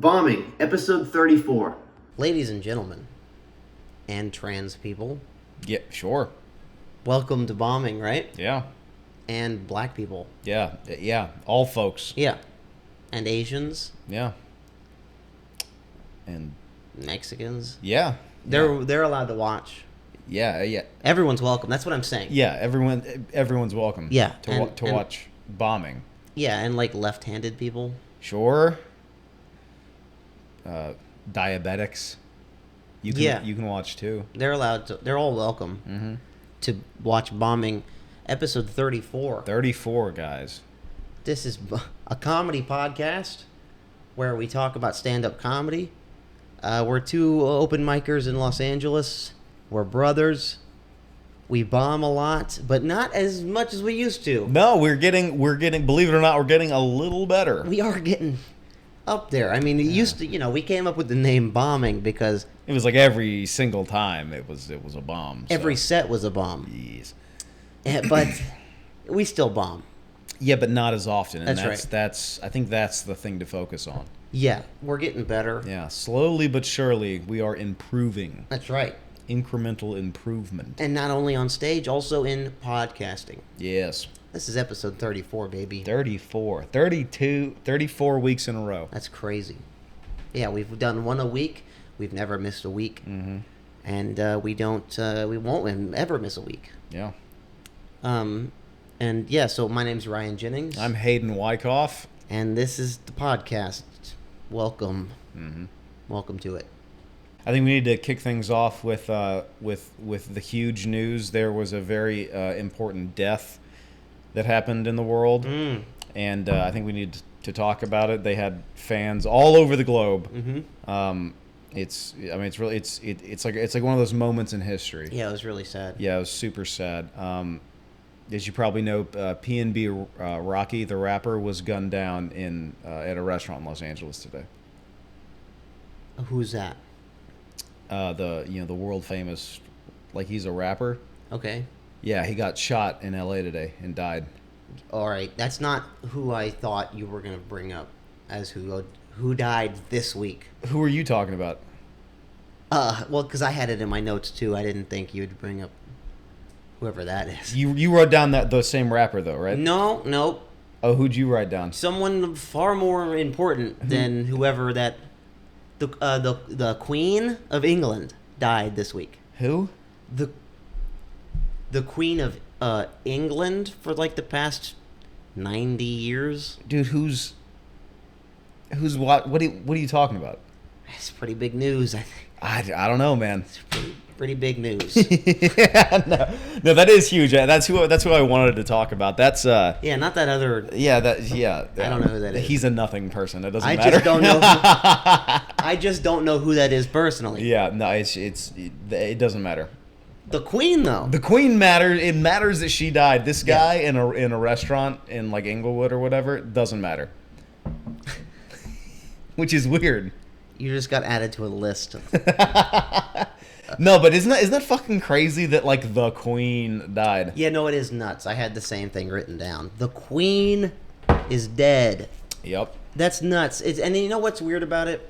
Bombing, episode 34. Ladies and gentlemen, and trans people, Yeah, sure. welcome to Bombing, right? Yeah. And black people. Yeah. Yeah. All folks. Yeah. And Asians, Yeah. And Mexicans. yeah. They're allowed to watch. Yeah. Yeah. Everyone's welcome. That's what I'm saying. Yeah. Everyone's welcome. Yeah, To and- and- watch bombing. Yeah, and like left-handed people. Sure. Diabetics. You can watch too. They're allowed to. They're all welcome to watch Bombing, episode 34. 34 guys. This is a comedy podcast where we talk about stand-up comedy. We're two open micers in Los Angeles. We're brothers. We bomb a lot, but not as much as we used to. No, we're getting. Believe it or not, we're getting a little better. We are getting up there. I mean, it used to, we came up with the name Bombing because It was like every single time it was a bomb. every So. set was a bomb. Yes. But we still bomb. Yeah, but not as often. And That's right. That's I think that's the thing to focus on. Yeah, we're getting better. Yeah, slowly but surely we are improving. That's right. Incremental improvement. And not only on stage, also in podcasting. Yes. This is episode 34, baby. 34, 32, 34 weeks in a row. That's crazy. Yeah, we've done one a week. We've never missed a week. Mm-hmm. And we won't ever miss a week. Yeah. And yeah, so my name's Ryan Jennings. I'm Hayden Wyckoff. And this is the podcast. Welcome. Mm-hmm. Welcome to it. I think we need to kick things off with the huge news. There was a very important death that happened in the world, and I think we need to talk about it. They had fans all over the globe. Mm-hmm. It's like one of those moments in history. Yeah, it was really sad. Yeah, it was super sad. As you probably know, PNB Rocky, the rapper, was gunned down at a restaurant in Los Angeles today. Who's that? The world famous, like, he's a rapper. Okay. Yeah, he got shot in LA today and died. All right. That's not who I thought you were going to bring up as who died this week. Who are you talking about? Well, because I had it in my notes too. I didn't think you'd bring up whoever that is. You wrote down the same rapper though, right? No. Oh, who'd you write down? Someone far more important than whoever that. The Queen of England died this week. Who? The Queen of England for like the past 90 years. Dude, who's what? What are you talking about? It's pretty big news, I think. I don't know, man. It's pretty big news. Yeah, no, that is huge. That's who I wanted to talk about. That's Yeah, not that other. yeah, I don't know who that is. He's a nothing person. It doesn't I matter. just don't know. I just don't know who that is personally. Yeah, no, it doesn't matter. The Queen, though. The Queen matters. It matters that she died. This guy in a restaurant in like Inglewood or whatever, it doesn't matter. Which is weird. You just got added to a list. No, but isn't that fucking crazy that like the Queen died? Yeah, no, it is nuts. I had the same thing written down. The Queen is dead. Yep. That's nuts. And you know what's weird about it?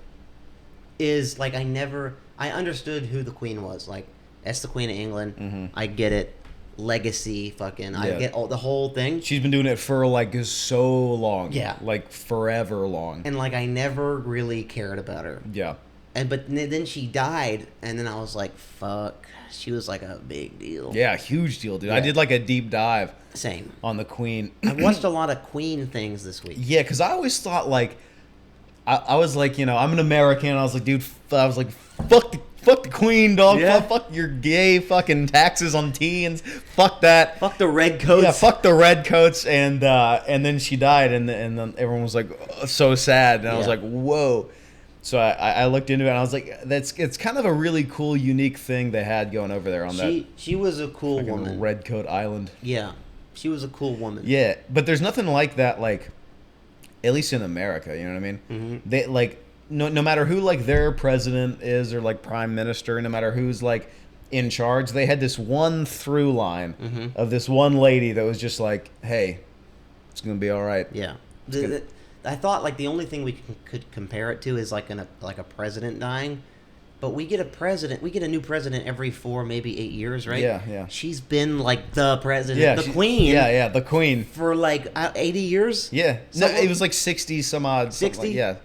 Is like I understood who the Queen was. Like, that's the Queen of England. Mm-hmm. I get it. Legacy, fucking. Yeah. I get the whole thing. She's been doing it for like so long. Yeah. Like forever long. And like I never really cared about her. Yeah. But then she died, and then I was like, fuck. She was like a big deal. Yeah, huge deal, dude. Yeah. I did like a deep dive Same. on the Queen. I watched a lot of Queen things this week. Yeah, because I always thought like, I was like, I'm an American. I was like, dude, fuck the Queen, dog. Yeah. Fuck your gay fucking taxes on tea and fuck that. Fuck the red coats. Yeah, fuck the red coats. And then she died, and then everyone was like, oh, so sad. And I was Yeah. like, whoa. So I looked into it, and I was like, it's kind of a really cool, unique thing they had going over there on that She was a cool fucking woman. red coat island. Yeah, she was a cool woman. Yeah, but there's nothing like that, like, at least in America, you know what I mean? Mm-hmm. They, like, no matter who, like, their president is or, like, prime minister, no matter who's, like, in charge, they had this one through line of this one lady that was just like, hey, it's going to be all right. Yeah. good. I thought like the only thing we could compare it to is like a president dying. But we get a new president every 4, maybe 8 years, right? Yeah, yeah. She's been like the president, Yeah, the queen. Yeah, the queen. For like 80 years. Yeah. No, it was like 60 some odd. 60? Like, yeah.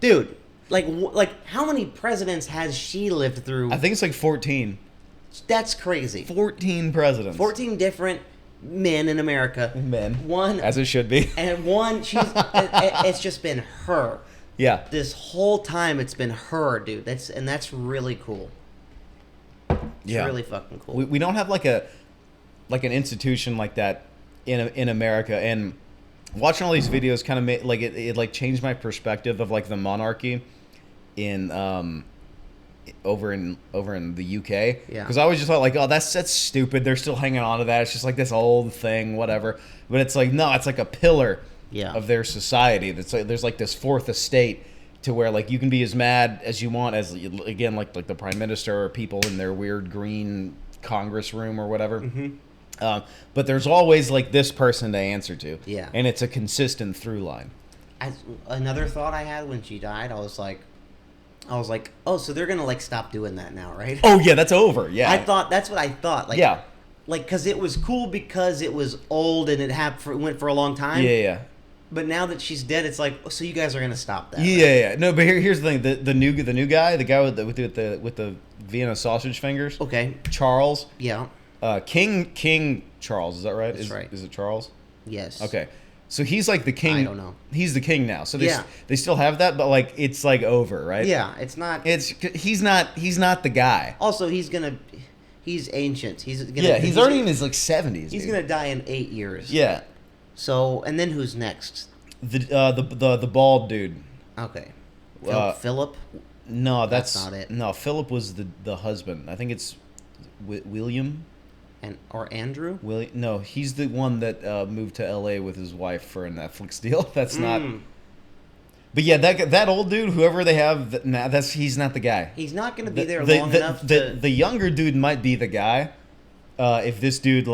Dude, like how many presidents has she lived through? I think it's like 14. That's crazy. 14 presidents. 14 different men in America. Men. One. As it should be. And one, it's just been her. Yeah. This whole time it's been her, dude. That's really cool. It's really fucking cool. We don't have like an institution like that in America, and watching all these videos kind of made like it like changed my perspective of like the monarchy in over in the UK. Yeah. Because I always just thought like, oh, that's stupid. They're still hanging on to that. It's just like this old thing, whatever. But it's like, no, it's like a pillar of their society. That's like, there's like this fourth estate to where like you can be as mad as you want as, again, like the prime minister or people in their weird green Congress room or whatever. Mm-hmm. But there's always like this person to answer to. Yeah. And it's a consistent through line. Another thought I had when she died, I was like, oh, so they're gonna like stop doing that now, right? Oh yeah, that's over. Yeah. That's what I thought. Like, yeah. Like, because it was cool because it was old and it went for a long time. Yeah. But now that she's dead, it's like, oh, so you guys are gonna stop that? Yeah. No, but here's the thing: the new guy, the guy with the Vienna sausage fingers. Okay. Charles. Yeah. King Charles, is that right? That's right. Is it Charles? Yes. Okay. So he's like the king. I don't know. He's the king now. So Yeah. they still have that, but like it's like over, right? Yeah, it's not. He's not the guy. Also, he's ancient. He's already in his like 70s. He's dude. gonna die in 8 years. Yeah. So, and then who's next? The bald dude. Okay. Philip. Philip. No, that's not it. No, Philip was the husband. I think it's William. Or Andrew? No, he's the one that moved to L.A. with his wife for a Netflix deal. That's not. But yeah, that old dude, whoever they have, he's not the guy. He's not going to be there long enough to... The younger dude might be the guy, if this dude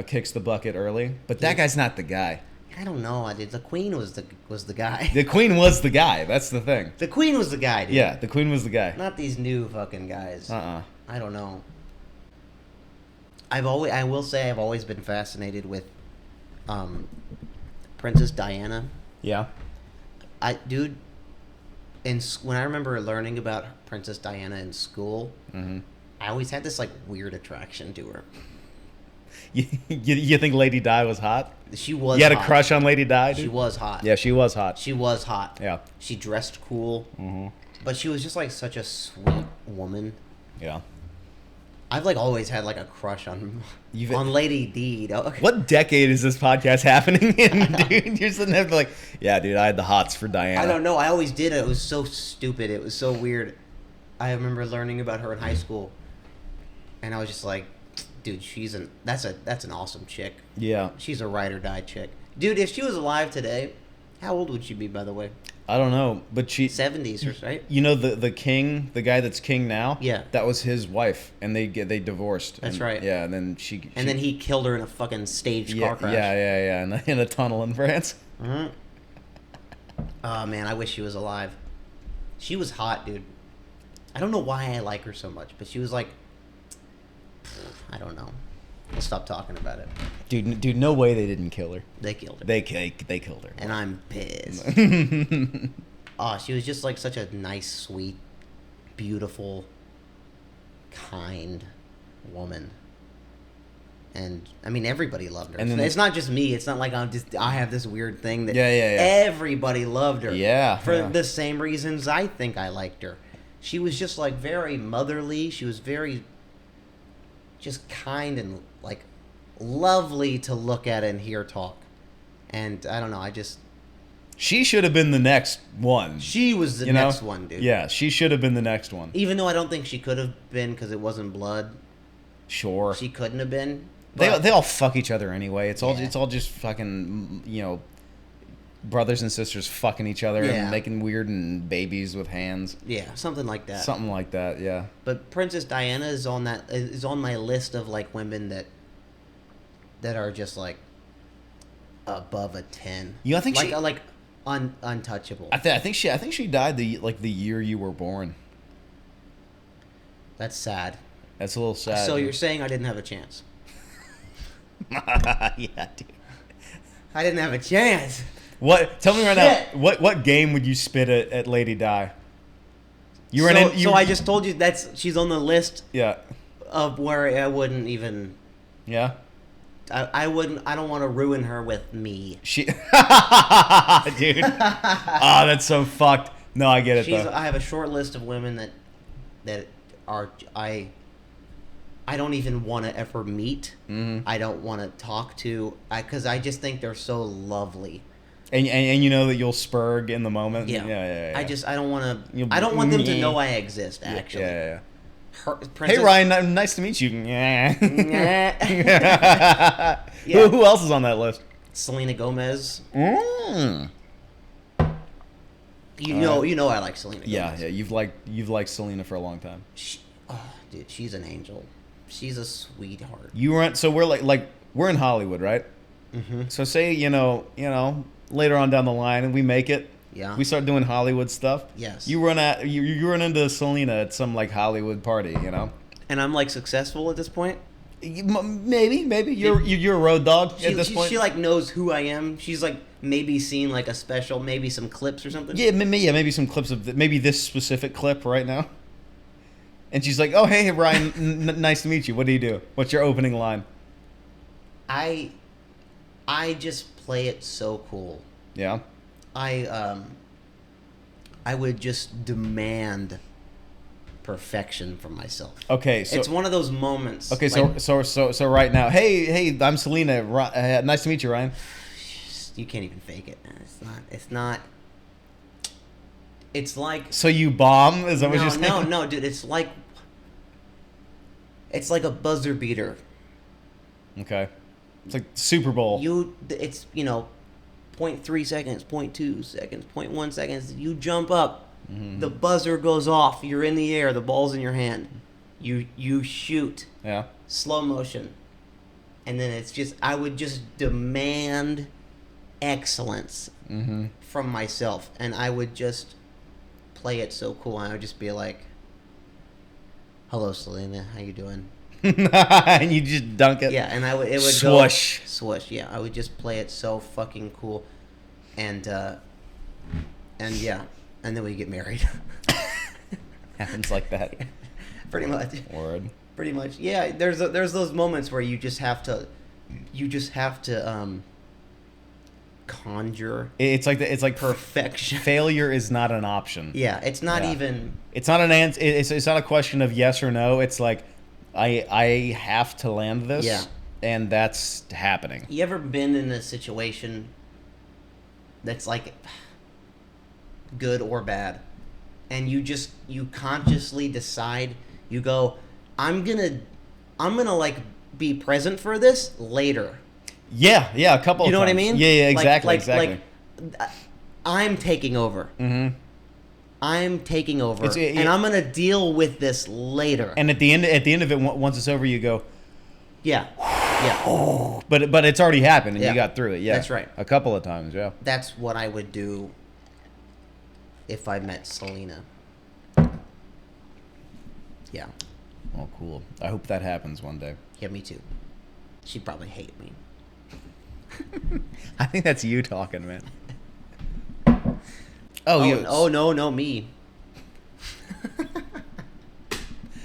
kicks the bucket early. But that guy's not the guy. I don't know. The Queen was the guy. The Queen was the guy. That's the thing. The Queen was the guy, dude. Yeah, the Queen was the guy. Not these new fucking guys. I don't know. I will say I've always been fascinated with Princess Diana. Yeah. When I remember learning about Princess Diana in school, I always had this like weird attraction to her. You think Lady Di was hot? She was. You had hot. a crush on Lady Di? Dude? She was hot. Yeah, she was hot. She was hot. Yeah. She dressed cool. But she was just like such a sweet woman. Yeah. I've like always had like a crush on Lady Di. What decade is this podcast happening in, dude? You're sitting there like, yeah, dude, I had the hots for Diana. I don't know. I always did it. It was so stupid. It was so weird. I remember learning about her in high school, and I was just like, dude, that's an awesome chick. Yeah. She's a ride or die chick. Dude, if she was alive today, how old would she be, by the way? I don't know, but 70s, right? You know the king, the guy that's king now. Yeah, that was his wife, and they divorced. That's right. Yeah, and then then he killed her in a fucking staged car crash. Yeah, in a tunnel in France. Oh man, I wish she was alive. She was hot, dude. I don't know why I like her so much, but she was like, I don't know. We'll stop talking about it. Dude, no way they didn't kill her. They killed her. They killed her. And I'm pissed. Oh, she was just like such a nice, sweet, beautiful, kind woman. And I mean, everybody loved her. And it's not just me. It's not like I have this weird thing that everybody loved her. Yeah. For the same reasons I think I liked her. She was just like very motherly. She was very just kind and like lovely to look at and hear talk. And I don't know, she should have been the next one. She was the next one, dude. Yeah, she should have been the next one. Even though I don't think she could have been because it wasn't blood. Sure. She couldn't have been. They all fuck each other anyway. It's all just fucking, brothers and sisters fucking each other and making weird and babies with hands. Yeah, something like that. Something like that, yeah. But Princess Diana is on my list of like women that are just like above a 10. I think untouchable. I think she died the year you were born. That's sad. That's a little sad. So you're saying I didn't have a chance? Yeah, dude. I didn't have a chance. What? Tell me right Shit. now. What game would you spit at Lady Di? You were so, in. so I just told you she's on the list Yeah. of where I wouldn't even. Yeah. I wouldn't. I don't want to ruin her with me. She. Dude. Oh, that's so fucked. No, I get it though. I have a short list of women that are I don't even want to ever meet. Mm-hmm. I don't want to talk to. Because I just think they're so lovely. And you know that you'll spurg in the moment. Yeah. Yeah. I don't want to. I don't want them to know I exist. Actually. Yeah. Her, Hey Ryan, nice to meet you. Yeah. Yeah. Who else is on that list? Selena Gomez. Mm. You know I like Selena Gomez. Yeah. You've liked Selena for a long time. Dude, she's an angel. She's a sweetheart. So we're like we're in Hollywood, right? Mm-hmm. So say you know later on down the line and we make it. Yeah. We start doing Hollywood stuff. Yes. You run into Selena at some like Hollywood party, you know. And I'm like successful at this point. Maybe you're a road dog at this point. She like knows who I am. She's like maybe seen like a special, maybe some clips or something. Yeah, maybe some clips of maybe this specific clip right now. And she's like, "Oh, hey, Ryan, nice to meet you. What do you do? What's your opening line?" I just play it so cool. Yeah. I would just demand perfection from myself. Okay, so it's one of those moments. okay, like, so right now, hey, I'm Selena. Nice to meet you, Ryan. you can't even fake it. It's not. It's like So you bomb? Is that what you're saying? no, dude. It's like a buzzer beater. Okay. It's like Super Bowl. It's 0.3 seconds, 0.2 seconds, 0.1 seconds. You jump up, the buzzer goes off. You're in the air. The ball's in your hand. You shoot. Yeah. Slow motion, and then I would just demand excellence from myself, and I would just play it so cool. And I would just be like, "Hello, Selena. How you doing?" And you just dunk it. Yeah, and it would swoosh. go swoosh. Yeah, I would just play it so fucking cool, and yeah, and then we get married. Happens like that. Pretty much. Word. Pretty much. Yeah, there's those moments where you just have to conjure. It's like perfection. Failure is not an option. Yeah, it's not even. It's not an answer. It's not a question of yes or no. It's like I have to land this. Yeah. And that's happening. You ever been in a situation that's like good or bad, and you consciously decide, you go, I'm gonna like be present for this later. Yeah, a couple. You know of what I times. mean? Yeah, exactly. Like, I'm taking over. Mm-hmm. I'm taking over, and I'm gonna deal with this later. And at the end of it, once it's over, you go, yeah. But it's already happened, and Yeah. you got through it. Yeah, That's right. A couple of times, yeah. That's what I would do if I met Selena. Yeah. Oh, cool. I hope that happens one day. Yeah, me too. She'd probably hate me. I think that's you talking, man. No, me.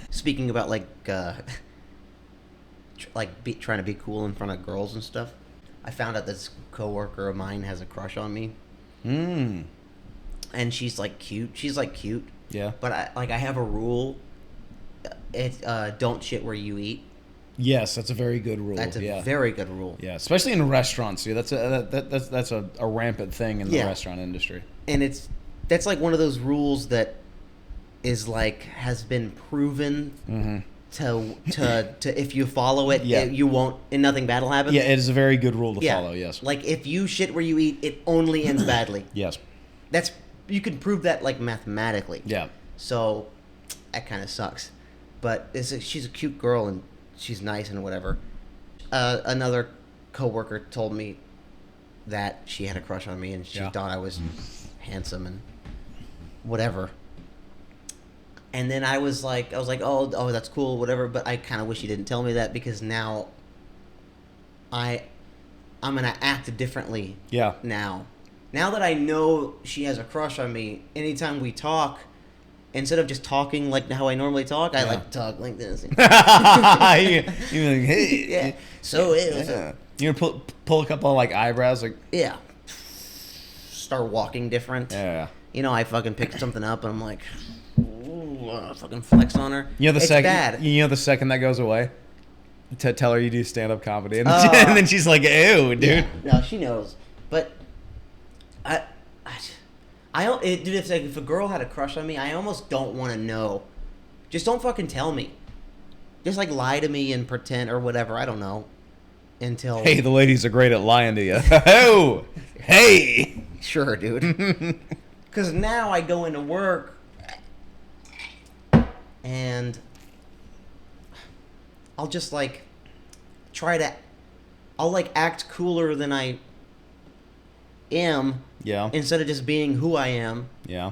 Speaking about trying to be cool in front of girls and stuff, I found out this coworker of mine has a crush on me. Mm. And she's like cute. Yeah. But I have a rule. It's don't shit where you eat. Yes, that's a very good rule. That's a very good rule. Yeah, especially in restaurants. Yeah, that's a rampant thing in the restaurant industry. And that's like one of those rules that is like has been proven to if you follow it, you won't and nothing bad will happen. Yeah, it is a very good rule to follow. Yes. Like if you shit where you eat, it only ends badly. Yes. You can prove that like mathematically. Yeah. So that kind of sucks. But she's a cute girl and she's nice and whatever. Another coworker told me that she had a crush on me and she Yeah. thought I was handsome and whatever. And then I was like, oh, that's cool, whatever. But I kind of wish you didn't tell me that, because now I'm gonna act differently. Yeah. Now that I know she has a crush on me, anytime we talk, instead of just talking like how I normally talk, I like to talk like this. You're like, hey. Yeah. So it was Yeah. You're gonna pull a couple of like eyebrows, like yeah. Start walking different. yeah. You know, I fucking picked something up and I'm like, ooh, fucking flex on her. You know the It's second. bad. You know the second that goes away, tell her you do stand up comedy, and, Oh. and then she's like, "Ew, dude." Yeah. No, she knows. But dude, if a girl had a crush on me, I almost don't want to know. Just don't fucking tell me. Just like lie to me and pretend or whatever. I don't know. Until Hey, the ladies are great at lying to you. Oh, hey. sure, dude. Because now I go into work and I'll just like I'll like act cooler than I am Yeah. instead of just being who I am. Yeah.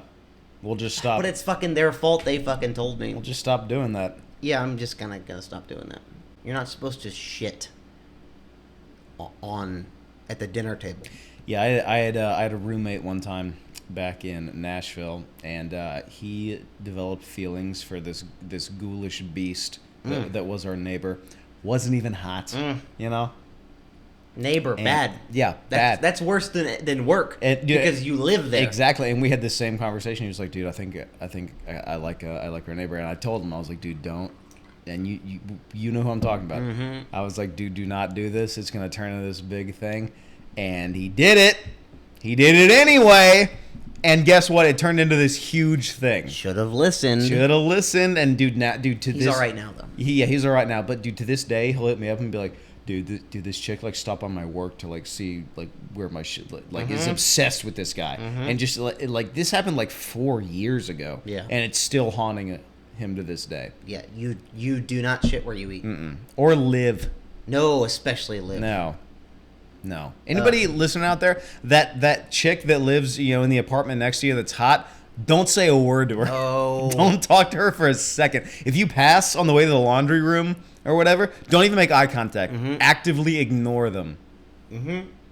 We'll just stop. But it's fucking their fault. They fucking told me. We'll just stop doing that. Yeah, I'm just gonna stop doing that. You're not supposed to shit on at the dinner table. Yeah, I had a roommate one time back in Nashville, and he developed feelings for this ghoulish beast that was our neighbor. Wasn't even hot, you know. Neighbor, And- bad. Yeah, That's, bad. That's worse than work Dude, because you live there. Exactly, and we had the same conversation. He was like, "Dude, I think I like our neighbor," and I told him, I was like, "Dude, don't." And you know who I'm talking about. Mm-hmm. I was like, "Dude, do not do this. It's gonna turn into this big thing," and he did it. He did it anyway, and guess what? It turned into this huge thing. Should have listened. Should have listened, and dude, to He's this, all right now though. he's all right now. But dude, to this day, he'll hit me up and be like, dude, this chick like stopped on my work to like see like where my shit like is obsessed with this guy, and just like this happened like 4 years ago, Yeah. and it's still haunting him to this day. Yeah, you do not shit where you eat. Or live. No, especially live. No. Anybody listening out there, that chick that lives in the apartment next to you that's hot, don't say a word to her. No. Don't talk to her for a second. If you pass on the way to the laundry room or whatever, don't even make eye contact. Actively ignore them.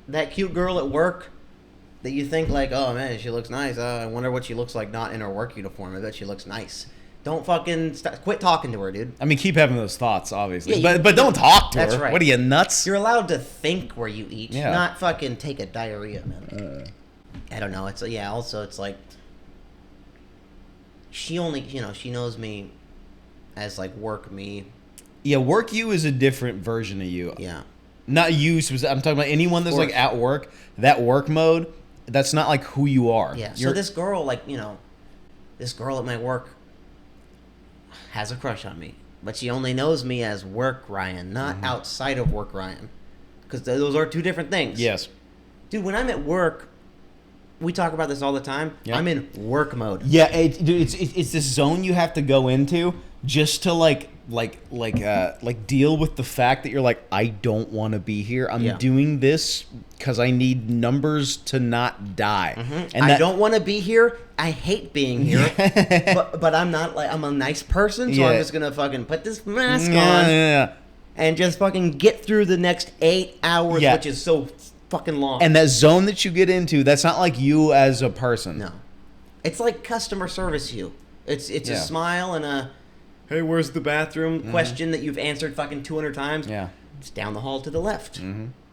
That cute girl at work that you think like, oh man, she looks nice. I wonder what she looks like not in her work uniform. I bet she looks nice. Don't fucking quit talking to her, dude. I mean, keep having those thoughts, obviously, Yeah, but don't talk to That's her. right. What are you, nuts? You're allowed to think where you eat, Yeah. not fucking take a diarrhea, man. I don't know. Also it's like she only, she knows me as like work me. Yeah, work you is a different version of you. Yeah. Not you. I'm talking about anyone that's like course. at work. That work mode. That's not like who you are. Yeah. So You're- this girl, like, this girl at my work has a crush on me, but she only knows me as work Ryan, not outside of work Ryan, because those are two different things. Yes. Dude, when I'm at work, we talk about this all the time. Yeah. I'm in work mode. Yeah, dude, it's this zone you have to go into just to like deal with the fact that you're like, I don't want to be here. I'm Yeah. doing this because I need numbers to not die. And I that- don't want to be here. I hate being here. but I'm not like, I'm a nice person, so I'm Yeah. just gonna fucking put this mask Yeah, on yeah. and just fucking get through the next 8 hours, Yeah. which is so fucking long. And that zone that you get into, that's not like you as a person. No. It's like customer service you. It's Yeah. a smile and a, hey, where's the bathroom question that you've answered fucking 200 times. Yeah. It's down the hall to the left.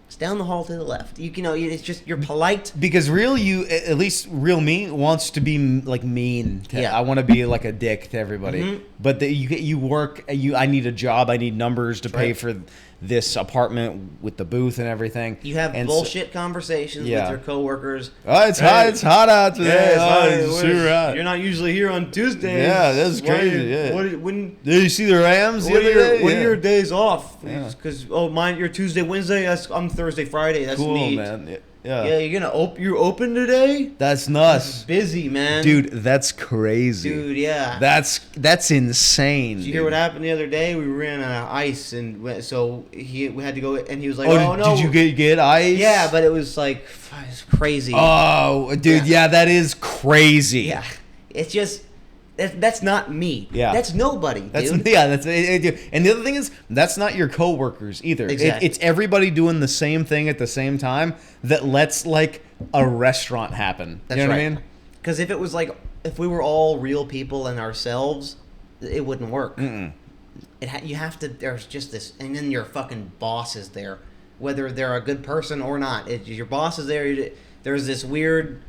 It's down the hall to the left. It's just, you're polite. Because real you, at least real me, wants to be like mean. Yeah. I want to be like a dick to everybody. But you work. I need a job. I need numbers to pay right. for this apartment with the booth and everything. You have And bullshit conversations Yeah. with your coworkers. Oh, it's hot. It's hot out today. It's super You're hot. not usually here on Tuesdays. Yeah, that's Why are crazy, you- yeah. When Did you see the Rams the what other are your, day? what are Yeah. your days off? Yeah. Because mine, your Tuesday, Wednesday. I'm Thursday, Friday. That's Cool, neat. man. Yeah. Yeah, you're open today? That's nuts. Busy, man. Dude, that's crazy. Dude, yeah. That's insane. Did you hear what happened the other day? We ran out of ice, and we had to go, and he was like, Oh, no. did you get ice? Yeah, but it was like, it's crazy. Oh, dude, yeah, that is crazy. Yeah. It's just, that's not me. Yeah. That's nobody, That's dude. yeah. That's and the other thing is that's not your coworkers either. Exactly. It's everybody doing the same thing at the same time that lets like a restaurant happen. That's you know right. what I mean? Because if we were all real people and ourselves, it wouldn't work. You have to. There's just this, and then your fucking boss is there, whether they're a good person or not. Your boss is there. There's this weird.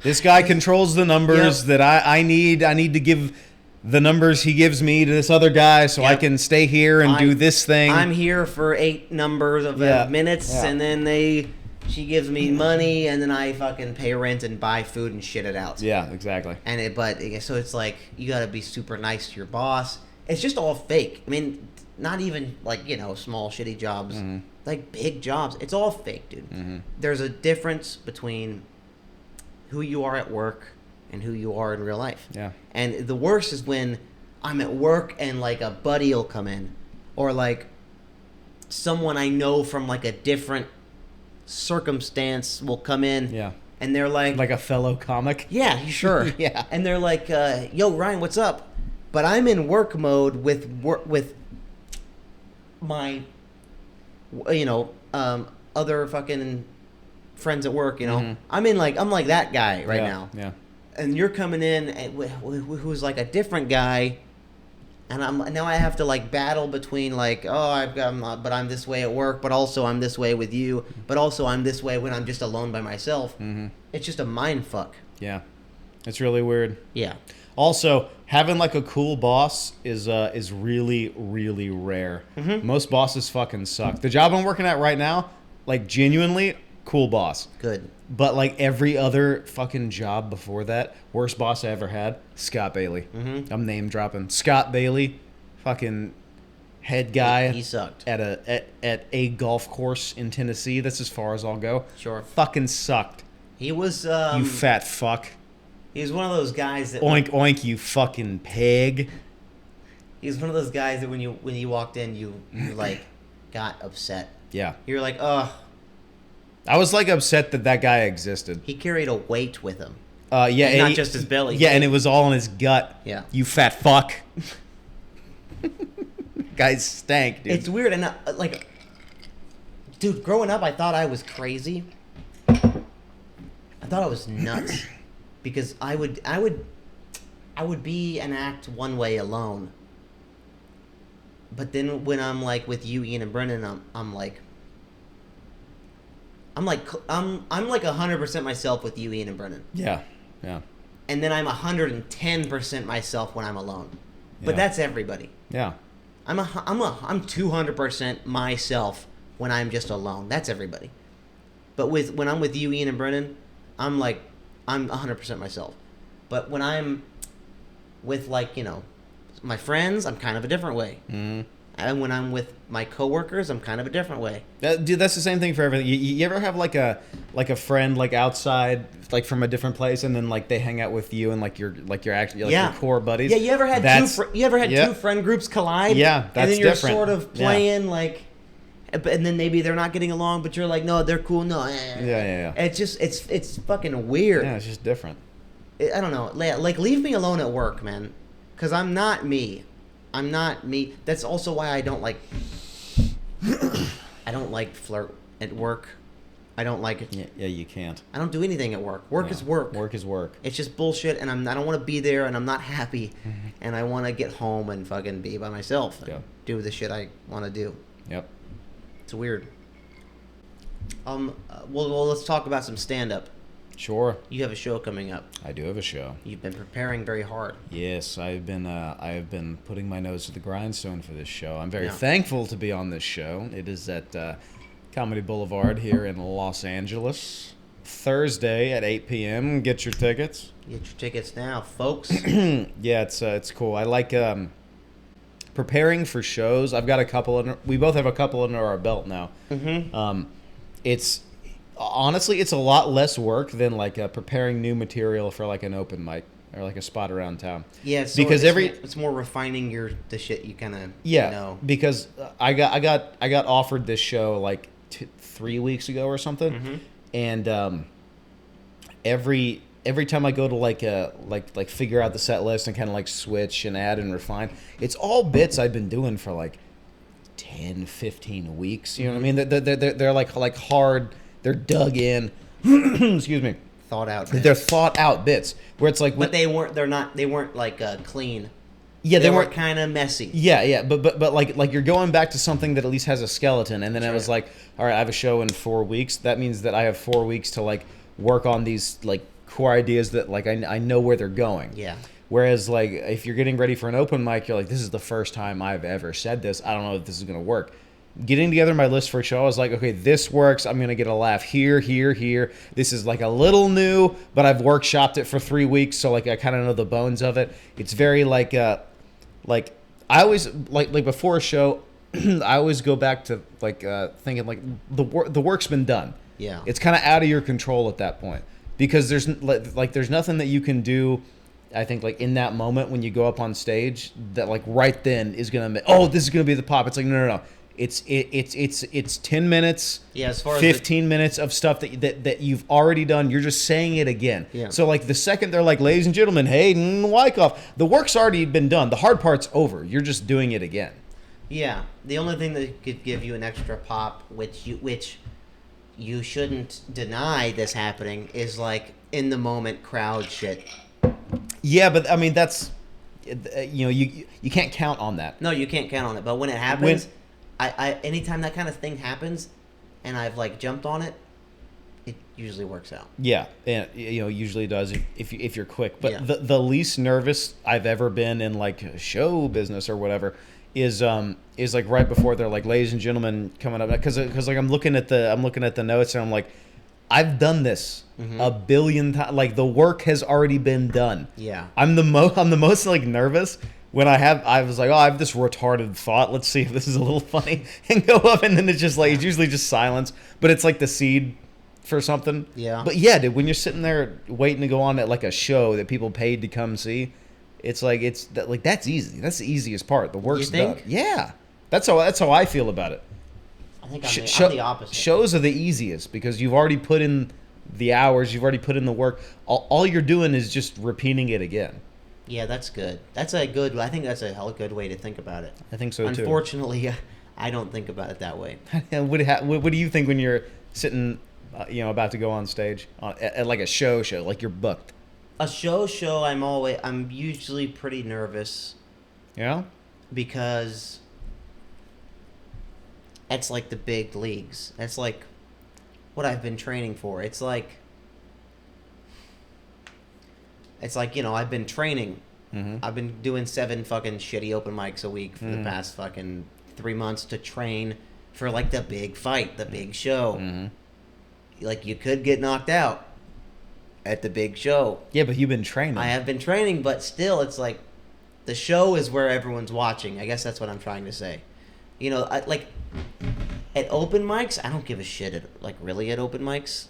This guy controls the numbers that I need. I need to give the numbers he gives me to this other guy so I can stay here and do this thing. I'm here for 8 numbers of minutes, and then she gives me money, and then I fucking pay rent and buy food and shit it out. Yeah, exactly. So it's like you got to be super nice to your boss. It's just all fake. I mean, not even like small shitty jobs, like big jobs. It's all fake, dude. There's a difference between who you are at work and who you are in real life. Yeah. And the worst is when I'm at work and like a buddy will come in, or like someone I know from like a different circumstance will come in. Yeah. And they're like a fellow comic. yeah, sure. Yeah. And they're like, yo, Ryan, what's up? But I'm in work mode with my, other fucking friends at work. I'm like that guy right now. Yeah. And you're coming in who's like a different guy, and now I have to like battle between like, but I'm this way at work, but also I'm this way with you, but also I'm this way when I'm just alone by myself. It's just a mind fuck. Yeah. It's really weird. Yeah. Also, having like a cool boss is really, really rare. Most bosses fucking suck. The job I'm working at right now, like genuinely cool boss. Good. But like every other fucking job before that, worst boss I ever had, Scott Bailey. I'm name dropping. Scott Bailey, fucking head guy. He sucked. At a golf course in Tennessee. That's as far as I'll go. Sure. Fucking sucked. He was You fat fuck. he was one of those guys that Oink oink, you fucking pig. he was one of those guys that when you walked in you like got upset. Yeah. You're like, ugh. I was like upset that guy existed. He carried a weight with him. Yeah, And not just his belly. Yeah, and it was all in his gut. Yeah. You fat fuck. Guys stank, dude. It's weird, and like, dude, growing up, I thought I was crazy. I thought I was nuts because I would be and act one way alone. But then when I'm like with you, Ian, and Brennan, I'm like 100% myself with you, Ian, and Brennan. Yeah. And then I'm 110% myself when I'm alone. But Yeah. that's everybody. Yeah. I'm 200% myself when I'm just alone. That's everybody. But when I'm with you, Ian, and Brennan, I'm 100% myself. But when I'm with my friends, I'm kind of a different way. And when I'm with my coworkers, I'm kind of a different way. Dude, that's the same thing for everything. You ever have like a friend like outside, like from a different place, and then like they hang out with you and like you're actually like your core buddies. Yeah, you ever had two friend groups collide? Yeah, that's and then you're different. sort of playing and then maybe they're not getting along, but you're like, no, they're cool. No, Yeah. It's just it's fucking weird. Yeah, it's just different. I don't know. Like, leave me alone at work, man, because I'm not me. I'm not me. That's also why I don't like flirt at work. I don't like it. Yeah, you can't. I don't do anything at work. Work is work. Work is work. It's just bullshit, and I don't want to be there, and I'm not happy, and I want to get home and fucking be by myself and do the shit I want to do. Yep. It's weird. Well, let's talk about some stand-up. Sure. You have a show coming up. I do have a show. You've been preparing very hard. Yes, I have been putting my nose to the grindstone for this show. I'm very Yeah. thankful to be on this show. It is at Comedy Boulevard here in Los Angeles. Thursday at 8 p.m. Get your tickets. Get your tickets now, folks. Yeah, it's cool. I like preparing for shows. I've got a couple. We both have a couple under our belt now. Mm-hmm. honestly, it's a lot less work than like preparing new material for like an open mic or like a spot around town. Yeah, so because it's more refining the shit you kind of know. Because I got offered this show like 3 weeks ago or something, Mm-hmm. and every time I go to like figure out the set list and kind of like switch and add and refine, it's all bits I've been doing for like 10, 15 weeks. You know what I mean? They're like hard. They're dug in. Excuse me. Thought out. They're thought out bits where it's like, but they weren't like clean. Yeah, they weren't were kind of messy. Yeah, but like you're going back to something that at least has a skeleton, and then I was like, all right, I have a show in 4 weeks. That means that I have 4 weeks to like work on these like core ideas that like I know where they're going. Yeah. Whereas like if you're getting ready for an open mic, you're like, this is the first time I've ever said this. I don't know if this is gonna work. Getting together my list for a show, I was like, okay, this works. I'm gonna get a laugh here, here, here. This is like a little new, but I've workshopped it for 3 weeks, so like I kind of know the bones of it. It's very like I always like before a show, I always go back to like thinking like the work's been done. Yeah. It's kind of out of your control at that point because there's nothing that you can do. I think like in that moment when you go up on stage that like right then is gonna this is gonna be the pop. It's like no. It's 10 minutes. Yeah, as far as 15 minutes of stuff that you've already done. You're just saying it again. Yeah. So like the second they're like, ladies and gentlemen, Hayden Wyckoff, the work's already been done. The hard part's over. You're just doing it again. Yeah. The only thing that could give you an extra pop, which you shouldn't deny this happening, is like in the moment crowd shit. Yeah, but I mean that's you can't count on that. No, you can't count on it. But when it happens, I anytime that kind of thing happens, and I've like jumped on it, it usually works out. Yeah, and usually does if you're quick. But Yeah. the least nervous I've ever been in like show business or whatever is like right before they're like, ladies and gentlemen, coming up, because like I'm looking at the notes and I'm like, I've done this a billion times. Like the work has already been done. Yeah. I'm the most like nervous when I was like, oh, I have this retarded thought. Let's see if this is a little funny, and go up, and then it's just like it's usually just silence, but it's like the seed for something. Yeah. But yeah, dude, when you're sitting there waiting to go on at like a show that people paid to come see, it's like that's easy. That's the easiest part. The work's done. Yeah. That's how I feel about it. I think I'm the opposite. Shows are the easiest because you've already put in the hours, you've already put in the work. All you're doing is just repeating it again. Yeah, that's good. I think that's a hell good way to think about it. I think so too. Unfortunately, I don't think about it that way. What do you think when you're sitting, about to go on stage at like a show, like you're booked? A show, I'm usually pretty nervous Yeah. because it's like the big leagues. It's like what I've been training for. It's like I've been training. Mm-hmm. I've been doing 7 fucking shitty open mics a week for the past fucking 3 months to train for like the big fight, the big show. Mm-hmm. Like you could get knocked out at the big show. Yeah, but you've been training. I have been training, but still, it's like the show is where everyone's watching. I guess that's what I'm trying to say. Like at open mics, I don't give a shit at open mics.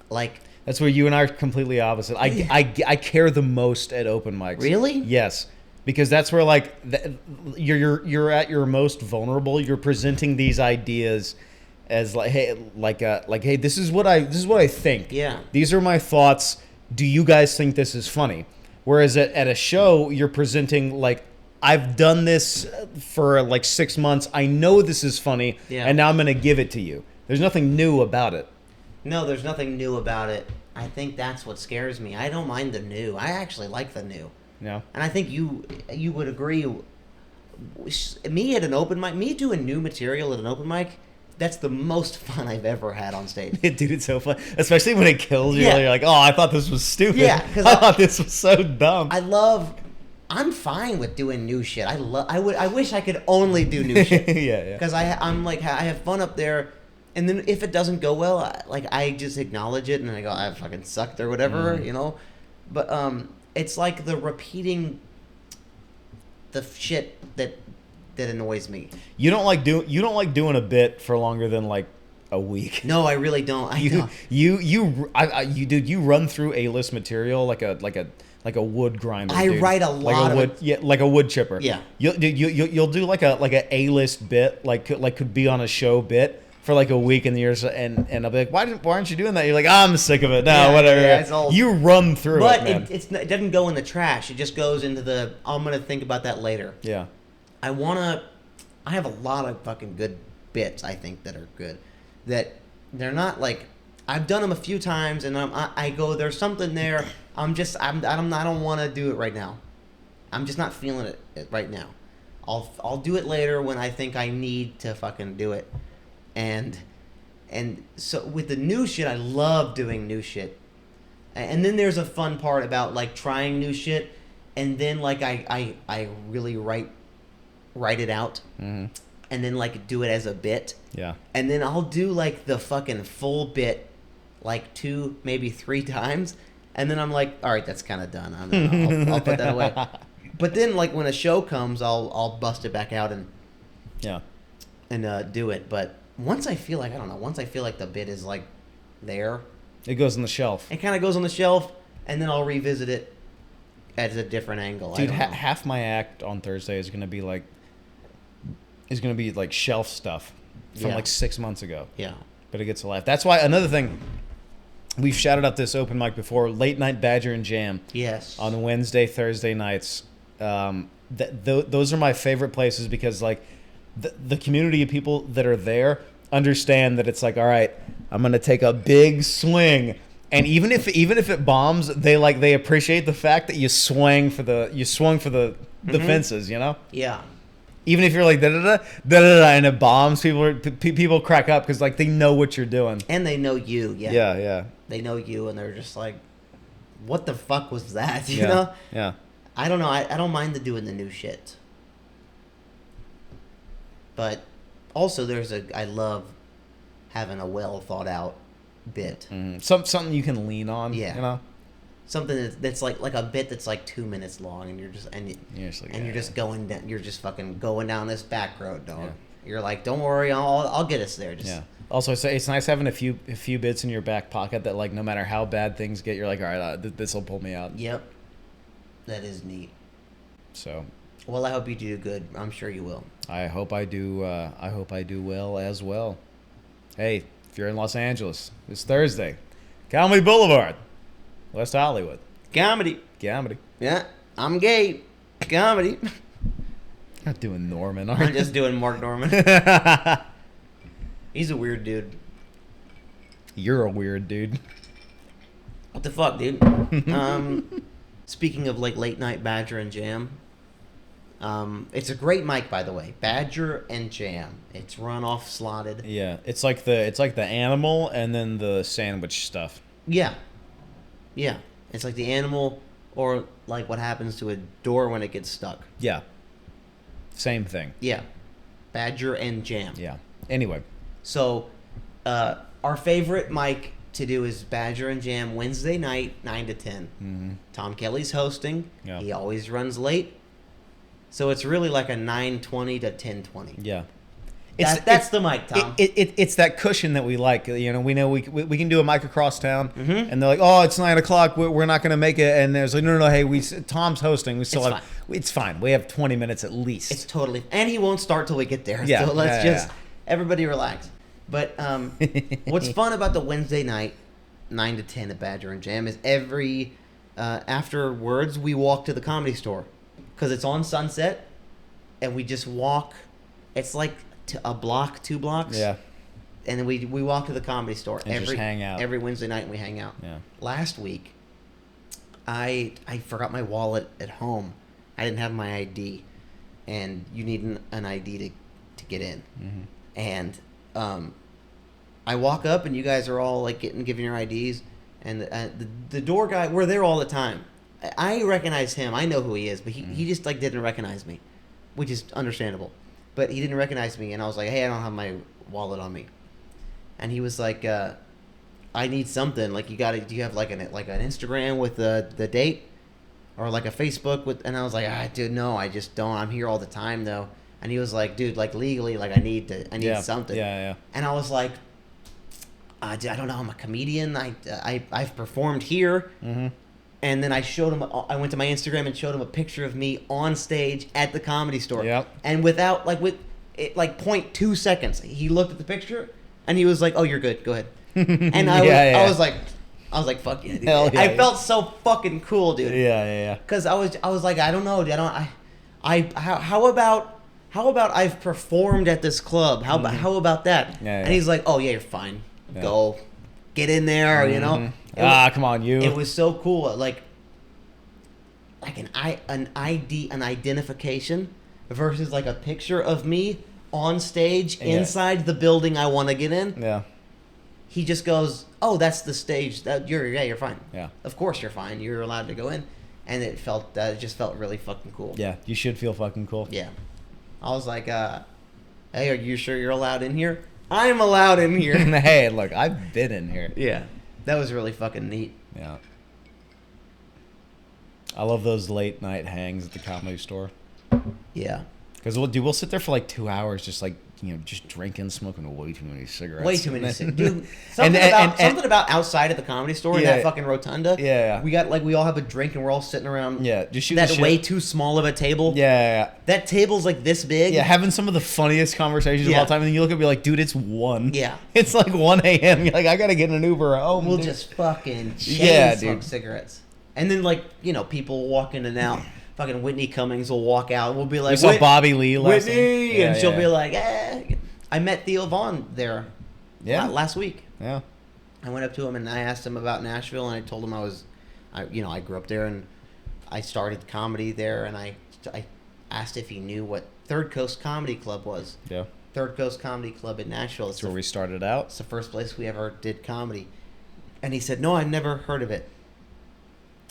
Like that's where you and I are completely opposite. I care the most at open mics. Really? Yes, because that's where like you're at your most vulnerable. You're presenting these ideas as like hey, this is what I think. Yeah. These are my thoughts. Do you guys think this is funny? Whereas at a show, you're presenting like, I've done this for like 6 months. I know this is funny, and now I'm going to give it to you. There's nothing new about it. No, there's nothing new about it. I think that's what scares me. I don't mind the new. I actually like the new. Yeah. And I think you would agree. Me at an open mic, me doing new material at an open mic, that's the most fun I've ever had on stage. Dude, it's so fun. Especially when it kills you. Yeah. You're like, oh, I thought this was stupid. Yeah, 'cause I thought this was so dumb. I'm fine with doing new shit. I wish I could only do new shit. Yeah. Because I have fun up there, and then if it doesn't go well, I just acknowledge it and I go, I fucking sucked or whatever, But it's like the repeating the shit that annoys me. You don't like doing a bit for longer than like a week. No, I really don't. I don't. You run through A-list material like a wood grinder. I dude. write a lot of it. Yeah, like a wood chipper. Yeah. You'll do like a A-list bit, like could be on a show bit for like a week, and and I'll be like, why aren't you doing that? You're like, I'm sick of it. No, Yeah, whatever. yeah, it's all- You run through But it, man. it doesn't go in the trash. It just goes into the. I'm gonna think about that later. Yeah. I have a lot of fucking good bits. I think that are good. That they're not like. I've done them a few times, and I go. There's something there. I don't want to do it right now. I'm just not feeling it right now. I'll do it later when I think I need to fucking do it. And so with the new shit, I love doing new shit. And then there's a fun part about like trying new shit, and then like I really write it out, Mm-hmm. and then like do it as a bit, Yeah. and then I'll do like the fucking full bit, like 2 maybe 3 times, and then I'm like, all right, that's kind of done. I'll put that away. But then like when a show comes, I'll bust it back out and Yeah. do it. But once I feel like the bit is like there, It goes on the shelf. it kind of goes on the shelf, and then I'll revisit it at a different angle. Dude, I don't know. half my act on Thursday is gonna be like shelf stuff from Yeah. like 6 months ago. Yeah. But it gets a laugh. That's why another thing, we've shouted out this open mic before, Late Night Badger and Jam Yes. on Wednesday, Thursday nights. Those are my favorite places because like the community of people that are there understand that it's like, all right, I'm gonna take a big swing, and even if it bombs, they appreciate the fact that you swung for the fences, you know. Yeah. Even if you're like da da da da da da and it bombs, people crack up because like they know what you're doing. And they know you. Yeah. Yeah. They know you, and they're just like, "What the fuck was that?" You Yeah. know. Yeah. I don't know. I don't mind doing the new shit. But also, I love having a well thought out bit. Something you can lean on. Yeah. You know. Something that's like a bit that's like 2 minutes long, and you're just going down. You're just fucking going down this back road, dog. Yeah. You're like, don't worry, I'll get us there. Just Yeah. Also, it's nice having a few bits in your back pocket that like no matter how bad things get, you're like, all right, this will pull me out. Yep. That is neat. So. Well, I hope you do good. I'm sure you will. I hope I do. I hope I do well as well. Hey, if you're in Los Angeles, it's Thursday, Comedy Boulevard, West Hollywood. Comedy. Yeah, I'm gay. Comedy. Not doing Norman, are I'm you? just doing Mark Norman. He's a weird dude. You're a weird dude. What the fuck, dude? Speaking of like late night Badger and Jam, it's a great mic, by the way. Badger and Jam. It's runoff slotted. Yeah, it's like the animal and then the sandwich stuff. Yeah. It's like the animal, or like what happens to a door when it gets stuck. Yeah. Same thing. Yeah. Badger and Jam. Yeah. Anyway. So, our favorite mic to do is Badger and Jam Wednesday night, 9 to 10. Mm-hmm. Tom Kelly's hosting. Yeah. He always runs late. So it's really like a 9:20 to 10:20. Yeah. That's the mic, Tom. It's that cushion that we like. You know we can do a mic across town, Mhm. and they're like, oh, it's 9 o'clock. We're not going to make it. And there's like, no. Hey, Tom's hosting. We still It's have. It's fine. We have 20 minutes at least. It's totally, and he won't start till we get there. Yeah, So let's yeah, just everybody relax. But what's fun about the Wednesday night 9 to 10 at Badger and Jam is every afterwards we walk to the Comedy Store because it's on Sunset, and we just walk. It's like a block, 2 blocks. Yeah. And then we walk to the Comedy Store And just hang out. every Wednesday night, and we hang out. Yeah. Last week, I forgot my wallet at home. I didn't have my ID, and you need an ID to get in. Mm-hmm. And I walk up, and you guys are all like giving your IDs, and the door guy, we're there all the time. I recognize him. I know who he is, but he just like didn't recognize me, which is understandable. But he didn't recognize me, and I was like, "Hey, I don't have my wallet on me." And he was like, "I need something. Like, do you have like an Instagram with the date, or like a Facebook with?" And I was like, "Dude, no, I just don't. I'm here all the time though." And he was like, "Dude, like legally, like I need Yeah. something." Yeah. And I was like, I don't know, I'm a comedian. I've performed here. Mm-hmm. And then I showed him. I went to my Instagram and showed him a picture of me on stage at the Comedy Store. Yep. And without with it, 0.2 seconds, he looked at the picture and he was like, "Oh, you're good. Go ahead." And I was like, "Fuck yeah, dude." Hell yeah, I felt so fucking cool, dude. Yeah. Because I was like, I don't know, dude. How about I've performed at this club? How about that? Yeah. And he's like, "Oh yeah, you're fine. Yeah. Go, get in there." You know. Come on, you. It was so cool, like an identification versus like a picture of me on stage inside the building I want to get in. Yeah. He just goes, "Oh, that's the stage. You're fine. Yeah. Of course you're fine. You're allowed to go in." And it just felt really fucking cool. Yeah, you should feel fucking cool. Yeah. I was like, "Hey, are you sure you're allowed in here?" I'm allowed in here. Hey, look, I've been in here. Yeah. That was really fucking neat. Yeah. I love those late night hangs at the Comedy Store. Yeah. Because we'll sit there for like 2 hours, just just drinking, smoking way too many cigarettes. Way too many cigarettes. Dude, And something about outside of the Comedy Store in Yeah. that fucking rotunda. Yeah. We all have a drink and we're all sitting around just shoot that the shit. way too small of a table. Yeah. That table's like this big. Yeah, having some of the funniest conversations of Yeah. all time, and then you look at me like, dude, it's 1. Yeah. It's like 1 a.m. You're like, I gotta get in an Uber home. We'll dude. just fucking Yeah, smoke dude. cigarettes. And then people walk in and out. Fucking Whitney Cummings will walk out. We'll be like, We saw Bobby Lee last Whitney! time. Yeah, and she'll yeah. be like, eh. I met Theo Vaughn there last week. Yeah. I went up to him and I asked him about Nashville, and I told him I grew up there and I started comedy there, and I asked if he knew what Third Coast Comedy Club was. Yeah. Third Coast Comedy Club in Nashville. That's where we started out. It's the first place we ever did comedy. And he said, "No, I've never heard of it."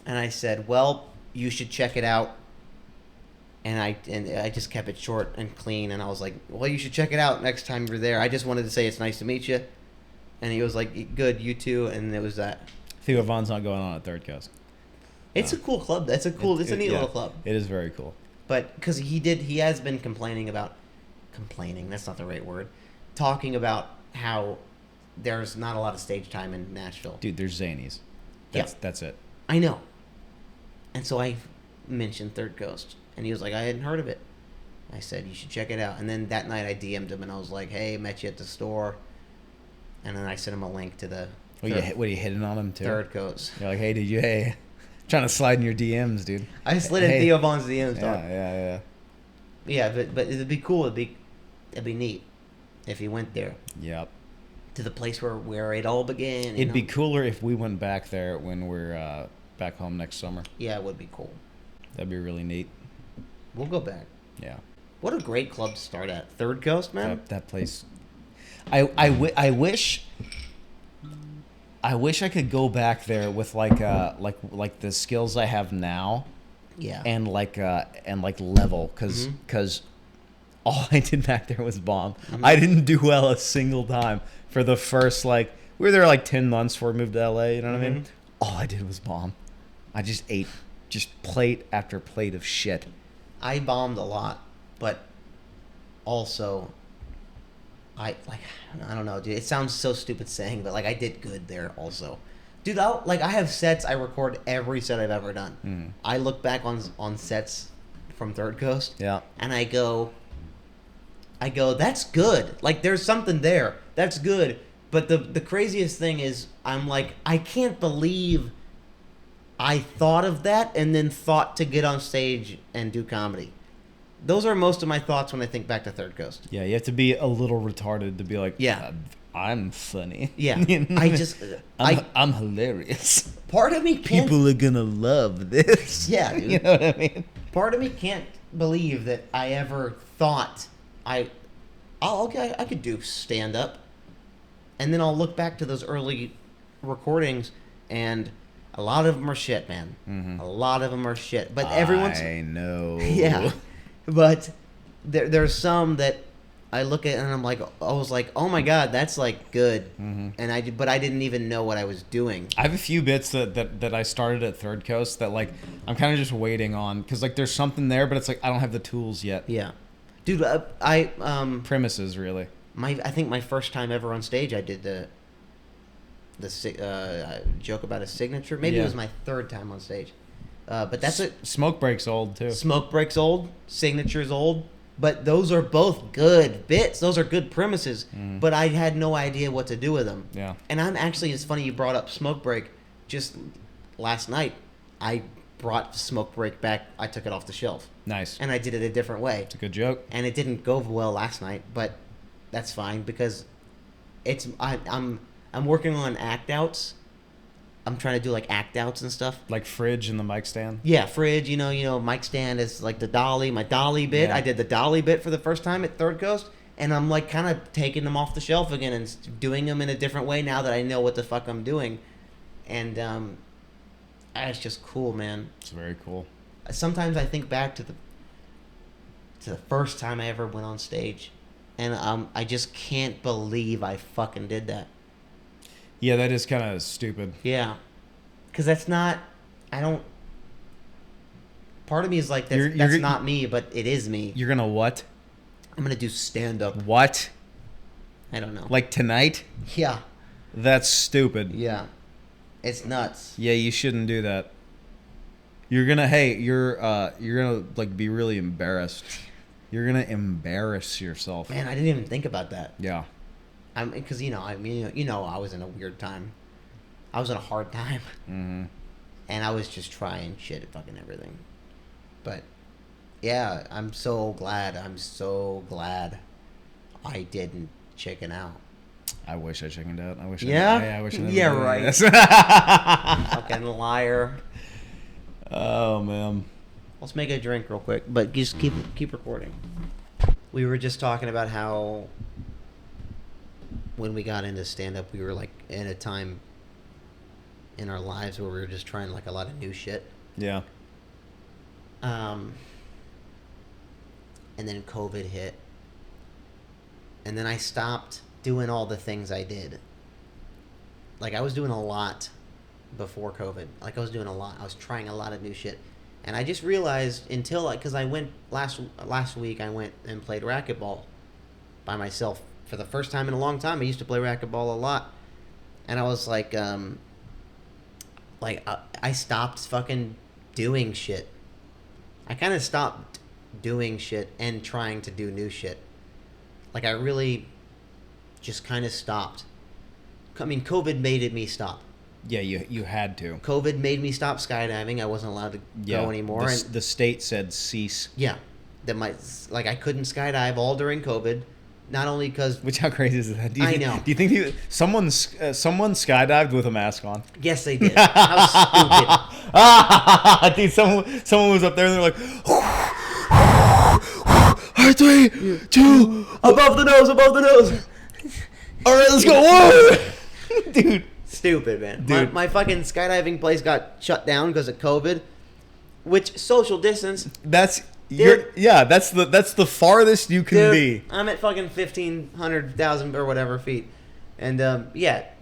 And I said, "Well, you should check it out." And I just kept it short and clean, and I was like, "Well, you should check it out next time you're there. I just wanted to say it's nice to meet you." And he was like, "Good, you too." And it was that. Theo Vaughn's not going on at Third Coast. It's a cool club. It's a neat little club. It is very cool. But because he has been complaining. That's not the right word. Talking about how there's not a lot of stage time in Nashville. Dude, there's Zanies. That's it. I know. And so I mentioned Third Coast, and he was like, "I hadn't heard of it." I said, "You should check it out." And then that night I DM'd him, and I was like, "Hey, met you at the store." And then I sent him a link to the What are you hitting on him too? Third Coast. You're like, hey, trying to slide in your DMs, dude. I slid in Theo Vaughn's DMs, dog. Yeah. Yeah, but it'd be cool. It'd be neat if he went there Yep. to the place where it all began. It'd be cooler if we went back there when we're back home next summer. Yeah, it would be cool. That'd be really neat. We'll go back. Yeah. What a great club to start at. Third Coast, man. That place. I wish I could go back there with like the skills I have now. Yeah. And level, because all I did back there was bomb. Mm-hmm. I didn't do well a single time for the first we were there 10 months before we moved to LA. You know what I mean? All I did was bomb. I just ate plate after plate of shit. I bombed a lot, but also I don't know, dude. It sounds so stupid saying, but I did good there also. Dude, I have sets. I record every set I've ever done. I look back on sets from Third Coast. Yeah. And I go, that's good. There's something there. That's good. But the craziest thing is, I'm like, I can't believe I thought of that and then thought to get on stage and do comedy. Those are most of my thoughts when I think back to Third Coast. Yeah, you have to be a little retarded to be like, Yeah. I'm funny. Yeah. You know? I'm hilarious. Part of me can't. People are gonna love this. Yeah, dude. You know what I mean? Part of me can't believe that I ever thought I could do stand up, and then I'll look back to those early recordings, and a lot of them are shit, man. Mm-hmm. A lot of them are shit. But everyone's I know. yeah, but there's some that I look at and I was like, oh my god, that's good, and I didn't even know what I was doing. I have a few bits that I started at Third Coast that I'm kind of just waiting on because there's something there, but it's I don't have the tools yet. Yeah, dude, Premises really. I think my first time ever on stage, I did joke about a signature. Maybe Yeah. it was my third time on stage. But that's it. Smoke Break's old too. Smoke Break's old. Signature's old. But those are both good bits. Those are good premises. But I had no idea what to do with them. Yeah. And it's funny you brought up Smoke Break. Just last night, I brought Smoke Break back. I took it off the shelf. Nice. And I did it a different way. It's a good joke. And it didn't go well last night, but that's fine because I'm working on act outs. I'm trying to do like act outs and stuff. Like fridge and the mic stand. Yeah, fridge. You know, mic stand is like the dolly. My dolly bit. Yeah. I did the dolly bit for the first time at Third Coast, and I'm like kind of taking them off the shelf again and doing them in a different way now that I know what the fuck I'm doing, and it's just cool, man. It's very cool. Sometimes I think back to the first time I ever went on stage, and I just can't believe I fucking did that. Yeah, that is kind of stupid. Yeah, because that's not. I don't. Part of me is like that's You're not me, but it is me. You're gonna what? I'm gonna do stand up. What? I don't know. Like tonight? Yeah, That's stupid. yeah, it's nuts. Yeah, you shouldn't do that. You're gonna you're gonna like be really embarrassed. You're gonna embarrass yourself. Man, I didn't even think about that. Yeah. Because I was in a weird time. I was in a hard time, Mm-hmm. and I was just trying shit at fucking everything. But yeah, I'm so glad. I didn't chicken out. I wish I chickened out. I wish. Yeah? I wish I never Yeah, did right. this. Fucking liar. Oh man. Let's make a drink real quick, but just keep recording. We were just talking about how when we got into stand-up, we were like in a time in our lives where we were just trying like a lot of new shit. Yeah. And then COVID hit. And then I stopped doing all the things I did. Like I was doing a lot before COVID. Like I was doing a lot. I was trying a lot of new shit. And I just realized because I went last week, I went and played racquetball by myself for the first time in a long time. I used to play racquetball a lot, and I was like, I stopped fucking doing shit. I kind of stopped doing shit and trying to do new shit. Like I really just kind of stopped. I mean, COVID made me stop. Yeah, you had to. COVID made me stop skydiving. I wasn't allowed to go anymore. The state said cease. Yeah, I couldn't skydive all during COVID. Not only because Which how crazy is that? I know. Do you think someone skydived with a mask on? yes, they did. How stupid! Dude, someone was up there and they're like, 3, 2, Above the nose! all right, let's go. Whoa! Dude. Stupid, man. Dude. My fucking skydiving place got shut down because of COVID. Which social distance? That's Dude. that's the farthest you can Dude, be. I'm at fucking 1,500,000 or whatever feet, and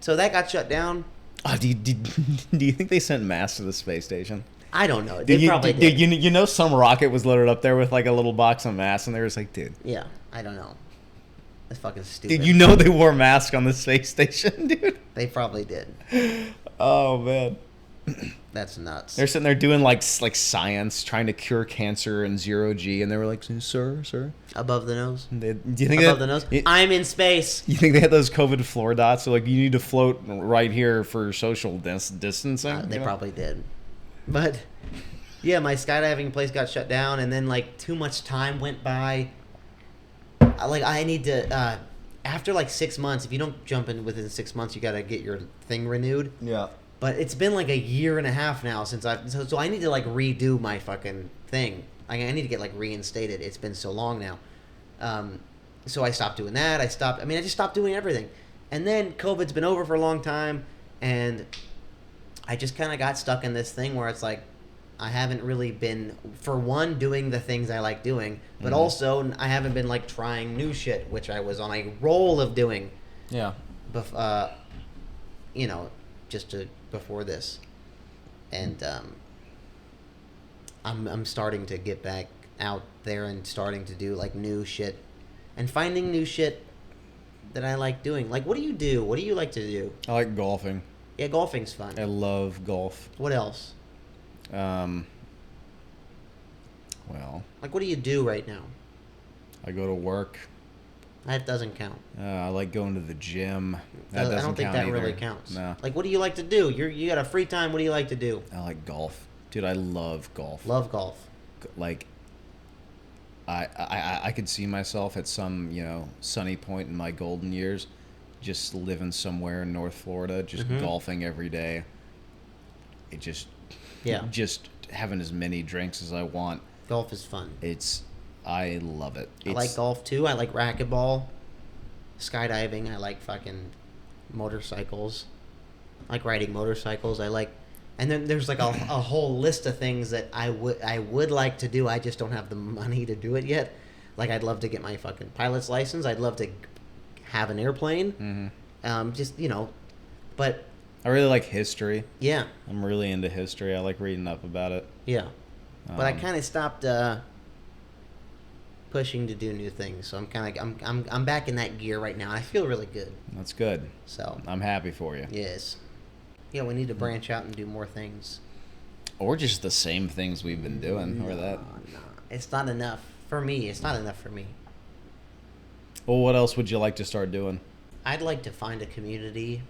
so that got shut down. Oh, do you think they sent masks to the space station? I don't know. They probably did. You know some rocket was loaded up there with like a little box of masks, and they were just like, dude. Yeah, I don't know. That's fucking stupid. Dude, you know they wore masks on the space station, dude. They probably did. Oh man. That's nuts. They're sitting there doing like science, trying to cure cancer and 0G, and they were like, "Sir." Above the nose. Do you think Above the nose. I'm in space. You think they had those COVID floor dots? So like, you need to float right here for social distancing. They probably did. But yeah, my skydiving place got shut down, and then like too much time went by. I need to after like 6 months. If you don't jump in within 6 months, you gotta get your thing renewed. Yeah. But it's been like a year and a half now since so I need to like redo my fucking thing. I need to get like reinstated. It's been so long now. So I stopped doing that. I just stopped doing everything. And then COVID's been over for a long time, and I just kind of got stuck in this thing where it's like I haven't really been, for one, doing the things I like doing, but also I haven't been like trying new shit, which I was on a roll of doing. Yeah. Before this, and I'm starting to get back out there and starting to do like new shit, and finding new shit that I like doing. Like, what do you do? What do you like to do? I like golfing. Yeah, golfing's fun. I love golf. What else? Well, Like, what do you do right now? I go to work. That doesn't count. I like going to the gym. That I doesn't don't think count that really either. counts. No. Like, what do you like to do? You got a free time. What do you like to do? I like golf. Dude, I love golf. Love golf. Like, I could see myself at some, sunny point in my golden years, just living somewhere in North Florida, just golfing every day. It just having as many drinks as I want. Golf is fun. I love it. I like golf too. I like racquetball, skydiving. I like fucking motorcycles. I like riding motorcycles. And then there's like a whole list of things that I would like to do. I just don't have the money to do it yet. Like, I'd love to get my fucking pilot's license. I'd love to have an airplane. But I really like history. yeah, I'm really into history. I like reading up about it. yeah. But I kind of stopped pushing to do new things. So I'm back in that gear right now. I feel really good. That's good. So I'm happy for you. yes, yeah. We need to branch out and do more things. Or just the same things we've been doing, or that. No, it's not enough for me. It's not enough for me. Well, what else would you like to start doing? I'd like to find a community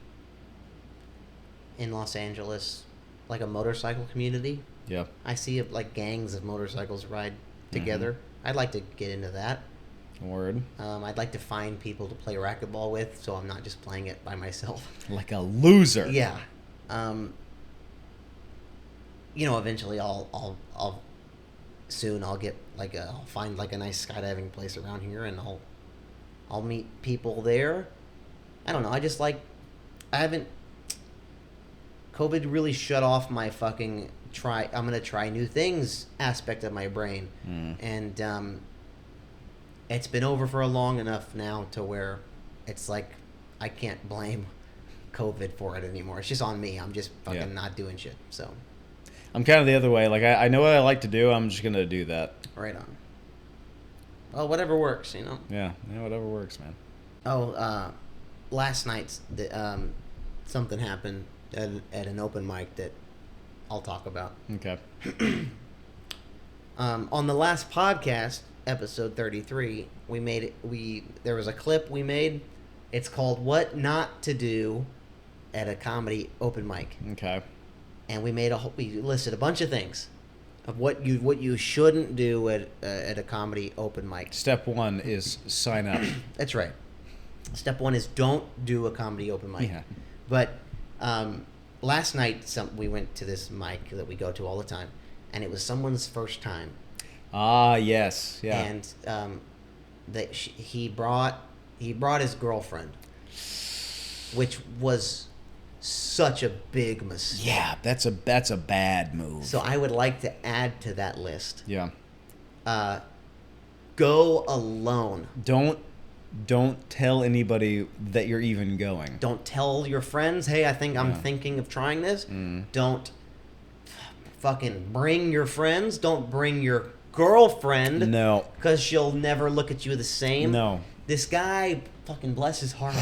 in Los Angeles, like a motorcycle community. Yeah. I see like gangs of motorcycles ride together. I'd like to get into that. Word. I'd like to find people to play racquetball with, so I'm not just playing it by myself. Like a loser. Yeah. Eventually I'll get I'll find like a nice skydiving place around here, and I'll meet people there. I don't know. COVID really shut off my fucking I'm gonna try new things aspect of my brain, and it's been over for a long enough now to where it's like I can't blame COVID for it anymore. It's just on me. I'm just fucking not doing shit. So I'm kind of the other way. Like, I know what I like to do. I'm just gonna do that. right on. Well, whatever works, Yeah, whatever works, man. Oh, last night something happened at an open mic that I'll talk about. Okay. On the last podcast, episode 33, there was a clip we made. It's called "What Not to Do at a Comedy Open Mic," Okay. and we listed a bunch of things of what you shouldn't do at a comedy open mic. Step 1 is sign up. That's right. Step 1 is don't do a comedy open mic. Yeah. But last night we went to this mic that we go to all the time, and it was someone's first time. Ah, yes. Yeah. And he brought his girlfriend, which was such a big mistake. Yeah, that's a bad move. So I would like to add to that list. Yeah. Go alone. Don't tell anybody that you're even going. Don't tell your friends, hey, I'm thinking of trying this. Don't fucking bring your friends. Don't bring your girlfriend. No. Because she'll never look at you the same. No. This guy, fucking bless his heart,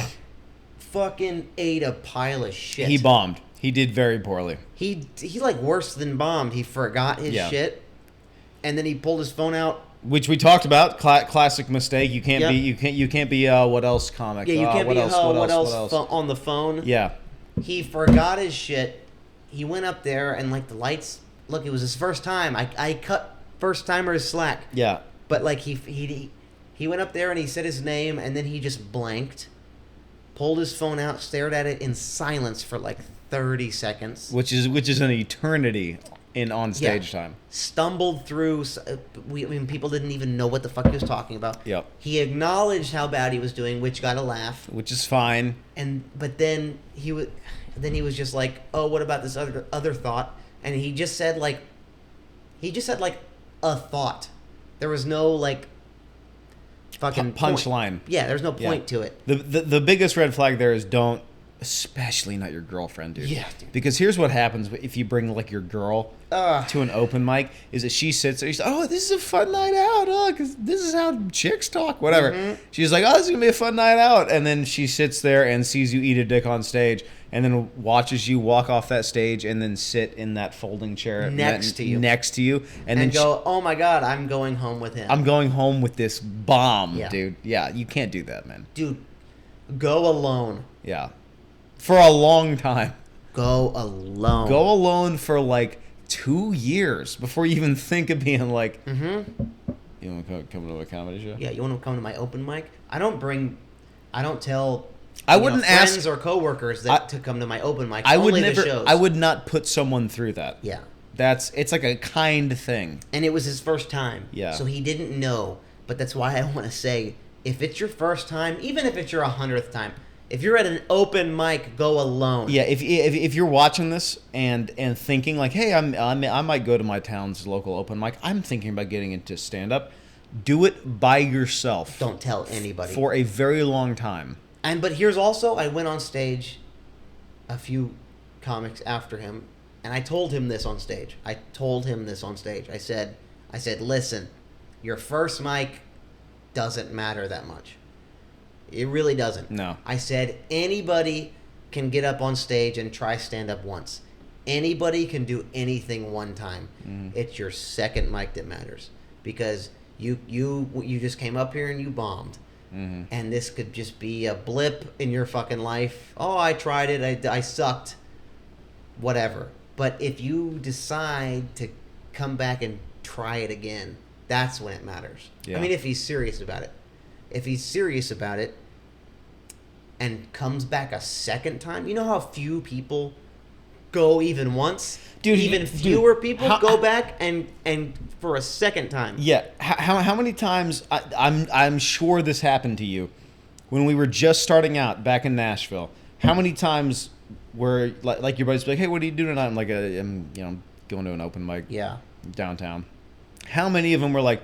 fucking ate a pile of shit. He bombed. He did very poorly. He like worse than bombed. He forgot his shit, and then he pulled his phone out. Which we talked about, classic mistake. You can't Yep. be you can't be what else comic? Yeah, you can't what be else, what else on the phone. Yeah. He forgot his shit. He went up there and like the lights. Look, it was his first time. I cut first timers slack. Yeah. But like he went up there and he said his name and then he just blanked, pulled his phone out, stared at it in silence for like 30 seconds. Which is an eternity in on stage time. Stumbled through. People didn't even know what the fuck he was talking about. Yep. He acknowledged how bad he was doing, which got a laugh. Which is fine. But then he was just like, oh, what about this other thought? And he just said like a thought. There was no like fucking punchline. Yeah, there's no point to it. The biggest red flag there is don't Especially not your girlfriend, dude. Yeah, dude. Because here's what happens if you bring like your girl to an open mic: is that she sits there, she's like, "Oh, this is a fun night out, oh, because this is how chicks talk, whatever." Mm-hmm. She's like, "Oh, this is gonna be a fun night out," and then she sits there and sees you eat a dick on stage, and then watches you walk off that stage and then sit in that folding chair Next to you. and then go, oh my God, I'm going home with him. I'm going home with this bomb, Yeah. dude. Yeah, you can't do that, man. Dude, go alone. Yeah. For a long time. Go alone. Go alone for like 2 years before you even think of being like, you want to come to a comedy show? Yeah, you want to come to my open mic? I don't tell I wouldn't friends ask or coworkers to come to my open mic. I would Only never the shows. I would not put someone through that. Yeah. It's like a kind thing. And it was his first time. Yeah. So he didn't know. But that's why I want to say, if it's your first time, even if it's your 100th time, if you're at an open mic, go alone. Yeah, if you're watching this and thinking like, hey, I might go to my town's local open mic. I'm thinking about getting into stand up. Do it by yourself. Don't tell anybody. For a very long time. But here's also, I went on stage a few comics after him, and I told him this on stage. I said, listen, your first mic doesn't matter that much. It really doesn't. No. I said, anybody can get up on stage and try stand-up once. Anybody can do anything one time. It's your second mic that matters. Because you just came up here and you bombed. And this could just be a blip in your fucking life. Oh, I tried it. I sucked. Whatever. But if you decide to come back and try it again, that's when it matters. Yeah. I mean, if he's serious about it. If he's serious about it and comes back a second time, you know how few people go even once? Dude, even fewer people go back and for a second time. Yeah. How many times I'm sure this happened to you when we were just starting out back in Nashville? How many times were like your buddies be like, "Hey, what are you doing tonight?" I'm like, "I'm going to an open mic downtown." How many of them were like,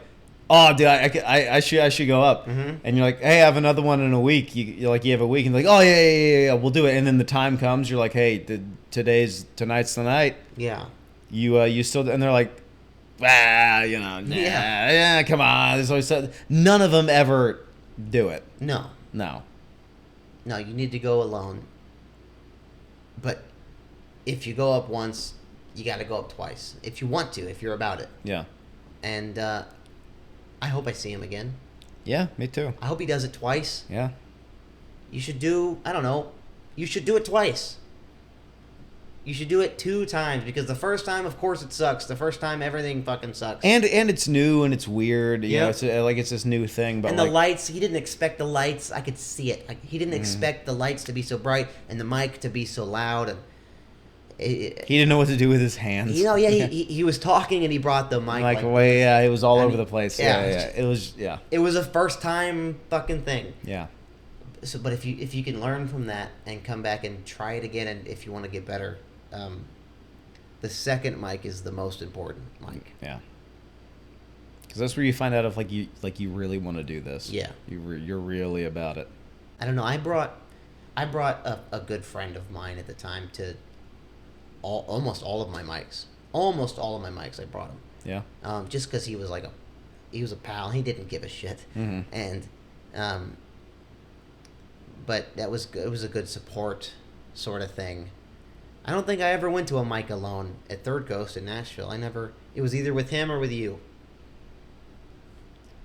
"Oh, dude, I should go up," and you're like, "Hey, I have another one in a week." You have a week, and they're like, "Oh yeah, we'll do it." And then the time comes, you're like, "Hey, tonight's the night." Yeah. You still, and they're like, yeah, come on. There's always none of them ever do it. No, you need to go alone. But if you go up once, you got to go up twice. If you want to, if you're about it. Yeah. And I hope I see him again. Yeah, me too. I hope he does it twice. Yeah. You should do it twice. You should do it 2 times, because the first time, of course, it sucks. The first time, everything fucking sucks. And it's new and it's weird. You know, it's it's this new thing. But and the lights, he didn't expect the lights. I could see it. He didn't expect the lights to be so bright and the mic to be so loud. And he didn't know what to do with his hands. He was talking and he brought the mic. It was all over the place. Yeah. It was a first time fucking thing. Yeah. So, but if you can learn from that and come back and try it again, and if you want to get better, the second mic is the most important mic. Yeah. Because that's where you find out if you really want to do this. Yeah. You're really about it. I don't know. I brought a good friend of mine at the time to almost all of my mics. Almost all of my mics I brought him. Yeah. Just because he was a pal. He didn't give a shit. And but it was a good support sort of thing. I don't think I ever went to a mic alone at Third Coast in Nashville. It was either with him or with you.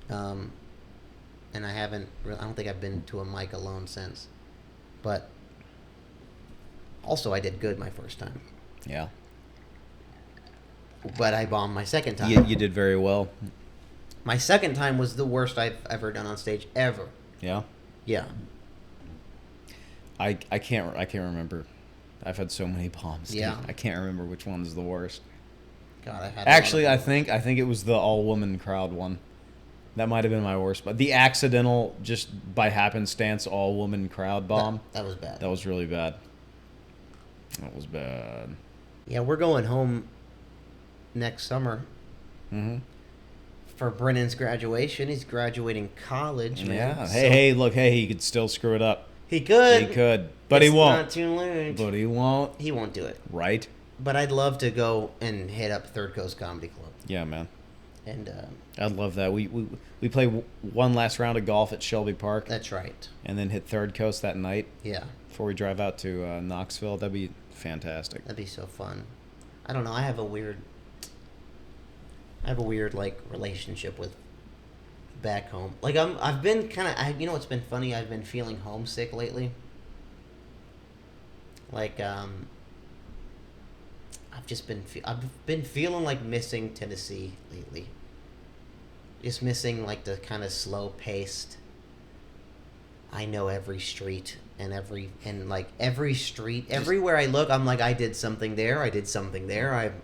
And I don't think I've been to a mic alone since. But also I did good my first time. Yeah. But I bombed my second time. You did very well. My second time was the worst I've ever done on stage ever. Yeah. Yeah. I can't remember. I've had so many bombs. Dude. Yeah. I can't remember which one is the worst. God, I had. Actually, I think it was the all-woman crowd one. That might have been my worst, but the accidental, just by happenstance, all-woman crowd bomb. That was bad. That was really bad. That was bad. Yeah, we're going home next summer. For Brennan's graduation. He's graduating college, man. Yeah. Hey, look, he could still screw it up. He could. He could, but he It's won't. Not too late. But he won't. He won't do it. Right? But I'd love to go and hit up Third Coast Comedy Club. Yeah, man. And I'd love that. We play one last round of golf at Shelby Park, that's right. and then hit Third Coast that night Yeah, before we drive out to Knoxville. That'd be fantastic. that'd be so fun. I don't know. I have a weird like relationship with back home. Like I've been kind of. You know what's been funny? I've been feeling homesick lately. Like I've been feeling like missing Tennessee lately. Just missing like the kind of slow paced. I know every street and every street everywhere I look, I'm like I did something there. I did something there.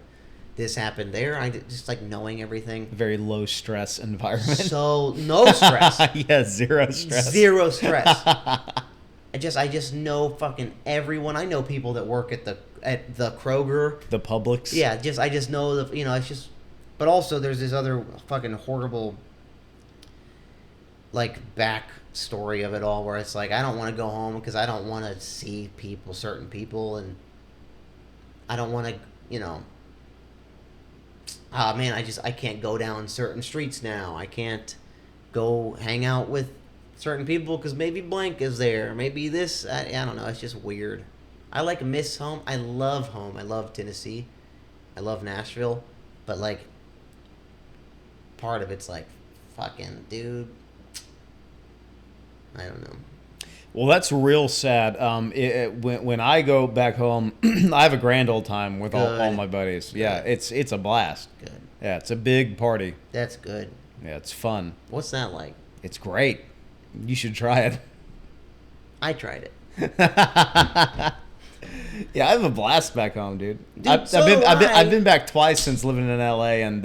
This happened there. Just like knowing everything. Very low stress environment. So no stress. Yeah, zero stress. Zero stress. I just know fucking everyone. I know people that work at the Kroger. The Publix. Yeah, I just know it's just. But also, there's this other fucking horrible, like, back story of it all, where it's like I don't want to go home because I don't want to see certain people, and I don't want to, man, I can't go down certain streets now. I can't go hang out with certain people because maybe blank is there. Maybe this. I don't know. It's just weird. I miss home. I love home. I love Tennessee. I love Nashville. But like, part of it's like, fucking dude. I don't know. Well, that's real sad. When I go back home, I have a grand old time with all my buddies. Yeah, it's a blast. Good. Yeah, it's a big party. That's good. Yeah, it's fun. What's that like? It's great. You should try it. I tried it. Yeah, I have a blast back home, dude. I've been back twice since living in LA, and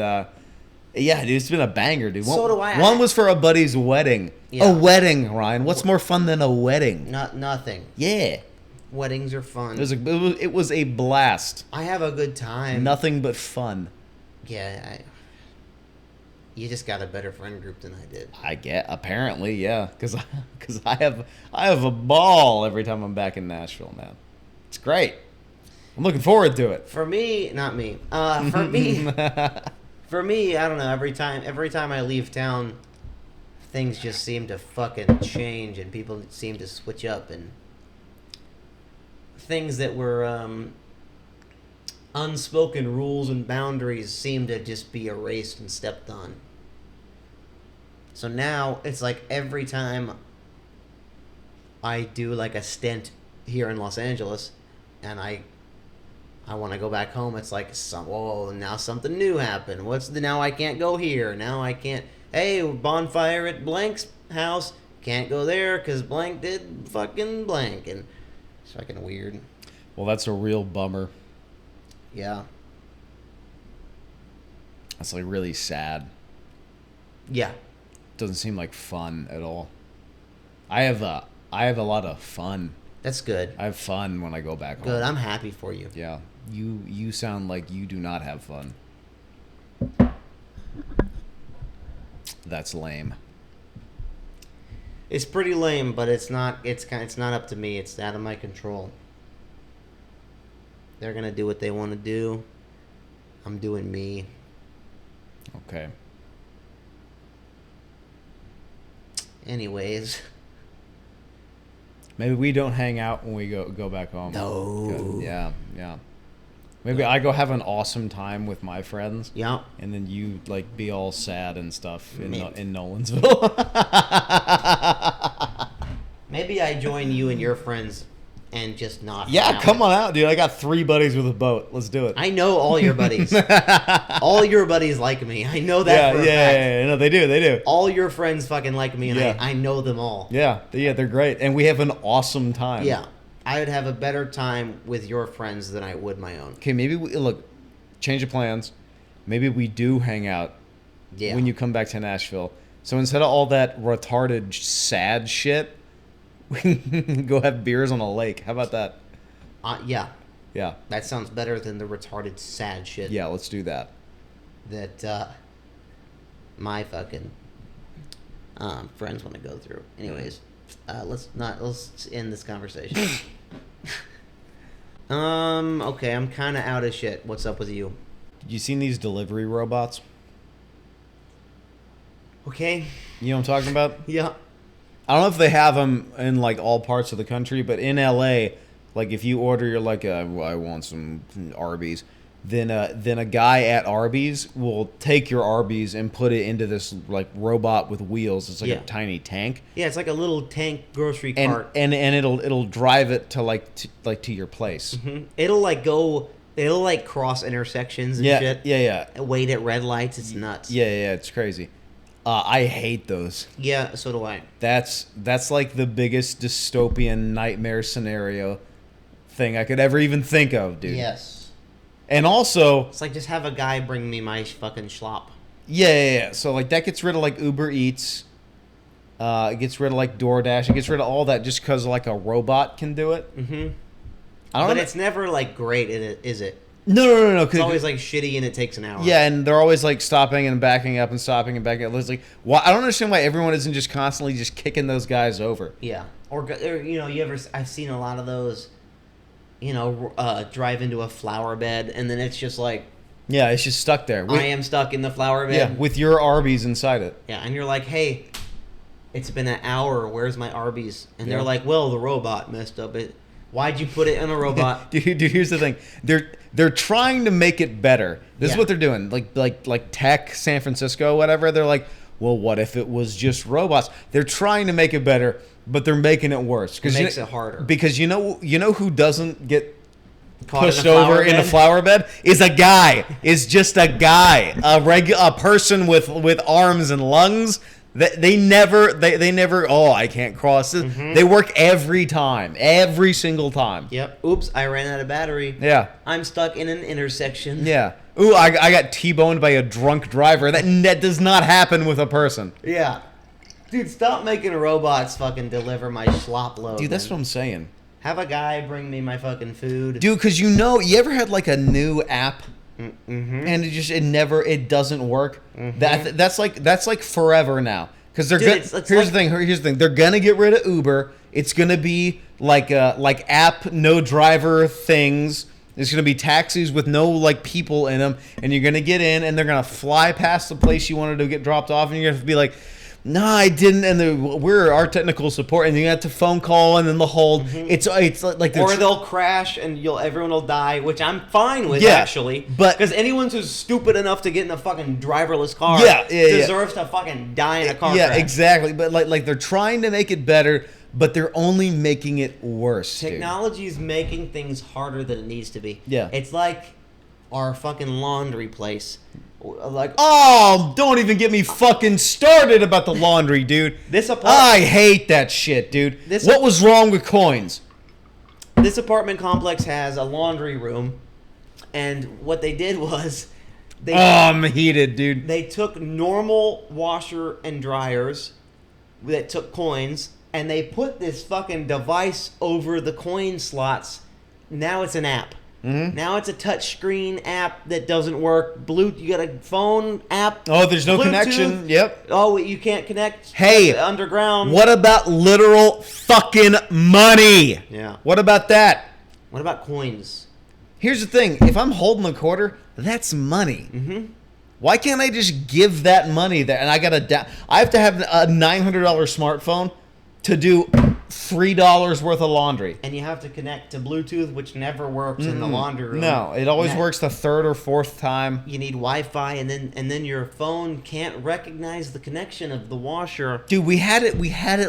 yeah, dude, it's been a banger, dude. So do I. One was for a buddy's wedding. Yeah. A wedding, Ryan. What's more fun than a wedding? Nothing. Yeah, Weddings are fun. it was a blast. I have a good time. Nothing but fun. Yeah, you just got a better friend group than I did. I get apparently, yeah, because I have a ball every time I'm back in Nashville, man. It's great. I'm looking forward to it. For me, not me. For me, I don't know. Every time I leave town, things just seem to fucking change, and people seem to switch up, and things that were unspoken rules and boundaries seem to just be erased and stepped on. So now it's like every time I do like a stint here in Los Angeles, and I want to go back home, it's like, whoa, now something new happened. Now I can't go here. Now I can't, hey, bonfire at blank's house. Can't go there because blank did fucking blank. And it's fucking weird. Well, that's a real bummer. Yeah. That's like really sad. Yeah. Doesn't seem like fun at all. I have a lot of fun. That's good. I have fun when I go back home. Good. I'm happy for you. Yeah. You sound like you do not have fun. That's lame. It's pretty lame, but it's not up to me. It's out of my control. They're going to do what they want to do. I'm doing me. Okay. Anyways. Maybe we don't hang out when we go back home. No. Yeah. Maybe I go have an awesome time with my friends. Yeah. And then you like be all sad and stuff in Maybe. Nolansville. Maybe I join you and your friends and just not. Yeah, come on out, dude. I got 3 buddies with a boat. Let's do it. I know all your buddies. All your buddies like me. I know that for a fact. Yeah. No, they do. All your friends fucking like me, and Yeah. I know them all. Yeah, they're great, and we have an awesome time. Yeah. I would have a better time with your friends than I would my own. Okay, maybe look, change of plans. Maybe we do hang out when you come back to Nashville. So instead of all that retarded, sad shit, we can go have beers on a lake. How about that? Yeah. Yeah. That sounds better than the retarded sad shit. Yeah, let's do that. That my fucking friends want to go through. Anyways. Let's end this conversation. Okay, I'm kind of out of shit. What's up with you? You seen these delivery robots? Okay. You know what I'm talking about? Yeah. I don't know if they have them in like all parts of the country, but in LA, like if you order, you're like, I want some Arby's. Then a guy at Arby's will take your Arby's and put it into this like robot with wheels. It's like Yeah. a tiny tank. Yeah, it's like a little tank grocery And cart. and it'll drive it to to your place. Mhm. It'll like cross intersections and Yeah, shit. yeah. Wait at red lights. It's nuts. Yeah, it's crazy. I hate those. Yeah, so do I. That's like the biggest dystopian nightmare scenario thing I could ever even think of, dude. Yes. And also, It's like just have a guy bring me my fucking schlop. yeah. So like that gets rid of like Uber Eats. It gets rid of like DoorDash. It gets rid of all that just because like a robot can do it. Mm-hmm. I don't But know. it's never like great, is it? No. It's always like shitty and it takes an hour. Yeah, and they're always like stopping and backing up and stopping and backing up. It's like, why? I don't understand why everyone isn't just constantly just kicking those guys over. Yeah. Or I've seen a lot of those, drive into a flower bed and then it's just like, Yeah, it's just stuck there. I am stuck in the flower Yeah, bed. with your Arby's inside it. Yeah, and you're like, hey, it's been an hour. Where's my Arby's? And Yeah. they're like, well, the robot messed up it. Why'd you put it in a robot? Dude, here's the thing. They're trying to make it better. This is Yeah. what they're doing. Like Tech, San Francisco, whatever. They're like, well, what if it was just robots? They're trying to make it better, but they're making it worse. It makes it harder. Because you know who doesn't get Caught in pushed a flower over in a bed? flower bed is a guy. Is just a guy, a person with arms and lungs. They never. Oh, I can't cross this. Mm-hmm. They work every time, every single time. Yep. Oops, I ran out of battery. Yeah, I'm stuck in an intersection. yeah. Ooh, I got T-boned by a drunk driver. That does not happen with a person. Yeah. Dude, stop making robots fucking deliver my schlop load. Dude, that's man. what I'm saying. Have a guy bring me my fucking food. Dude, because you ever had like a new app Mm-hmm. and it doesn't work. That's like forever now. Because they're Dude, good. it's Here's the thing. They're gonna get rid of Uber. It's gonna be like app no driver things. It's gonna be taxis with no like people in them, and you're gonna get in, and they're gonna fly past the place you wanted to get dropped off, and you're gonna have to be like, "No, I didn't." And we're our technical support, and you have to phone call, and then the hold. It's like they're Or they'll crash and everyone will die, which I'm fine with Yeah, actually. but- because anyone who's stupid enough to get in a fucking driverless car Yeah, deserves to fucking die in a car yeah, crash. exactly. But like they're trying to make it better, but they're only making it worse. dude. Technology is making things harder than it needs to be. Yeah. It's like our fucking laundry place. Like, Oh, don't even get me fucking started about the laundry, dude. This I hate that shit, dude. This- What was wrong with coins? this apartment complex has a laundry room, and what they did was Oh, I'm heated, dude. they took normal washer and dryers that took coins, and they put this fucking device over the coin slots. Now it's an app. Mm-hmm. Now it's a touch screen app that doesn't work. You got a phone app. Oh, there's no Bluetooth. connection. Yep. Oh, you can't connect. Hey, underground. What about literal fucking money? Yeah. What about that? What about coins? Here's the thing. If I'm holding a quarter, that's money. Mm-hmm. Why can't I just give that money there? And I have to have a $900 smartphone to do $3 worth of laundry. And you have to connect to Bluetooth, which never works in the laundry room. No, it always And that- works the third or fourth time. You need Wi-Fi, and then your phone can't recognize the connection of the washer. Dude, we had it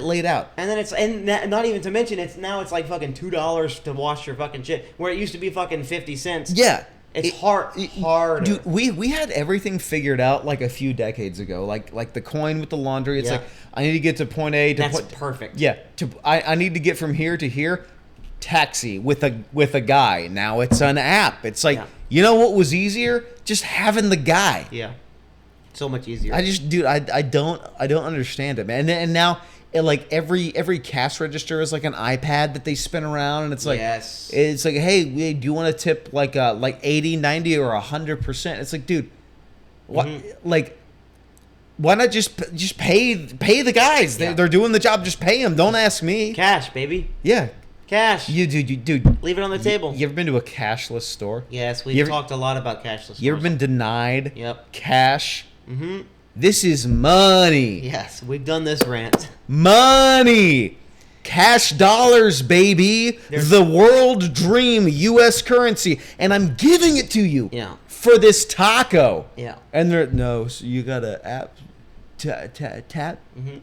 laid out. And then not even to mention it's like fucking $2 to wash your fucking shit, where it used to be fucking 50 cents. Yeah. It's hard. Dude, we had everything figured out like a few decades ago. Like the coin with the laundry. It's Yeah. like I need to get to point A to That's point. perfect. Yeah. I need to get from here to here. Taxi with a guy. Now it's an app. It's like Yeah. you know what was easier? Just having the guy. Yeah. So much easier. I don't understand it, man. And now like every cash register is like an iPad that they spin around, and it's like Yes. it's like, hey, do you want to tip like 80, 90, or 100%? It's like, dude, what? Mm-hmm. Like Why not just pay the guys? Yeah. They're doing the job. Just pay them. Don't ask me. Cash, baby. Yeah, Cash. dude. Leave it on the table. You ever been to a cashless store? Yes, You we've ever- talked a lot about cashless. You ever stores. been denied Yep. cash? Mm-hmm. This is money. Yes, we've done this rant. Money. Cash dollars, baby. There's- The world dream, U.S. currency, and I'm giving it to you. Yeah. For this taco. Yeah. And they're no. So you got a app. Tap. Mm-hmm.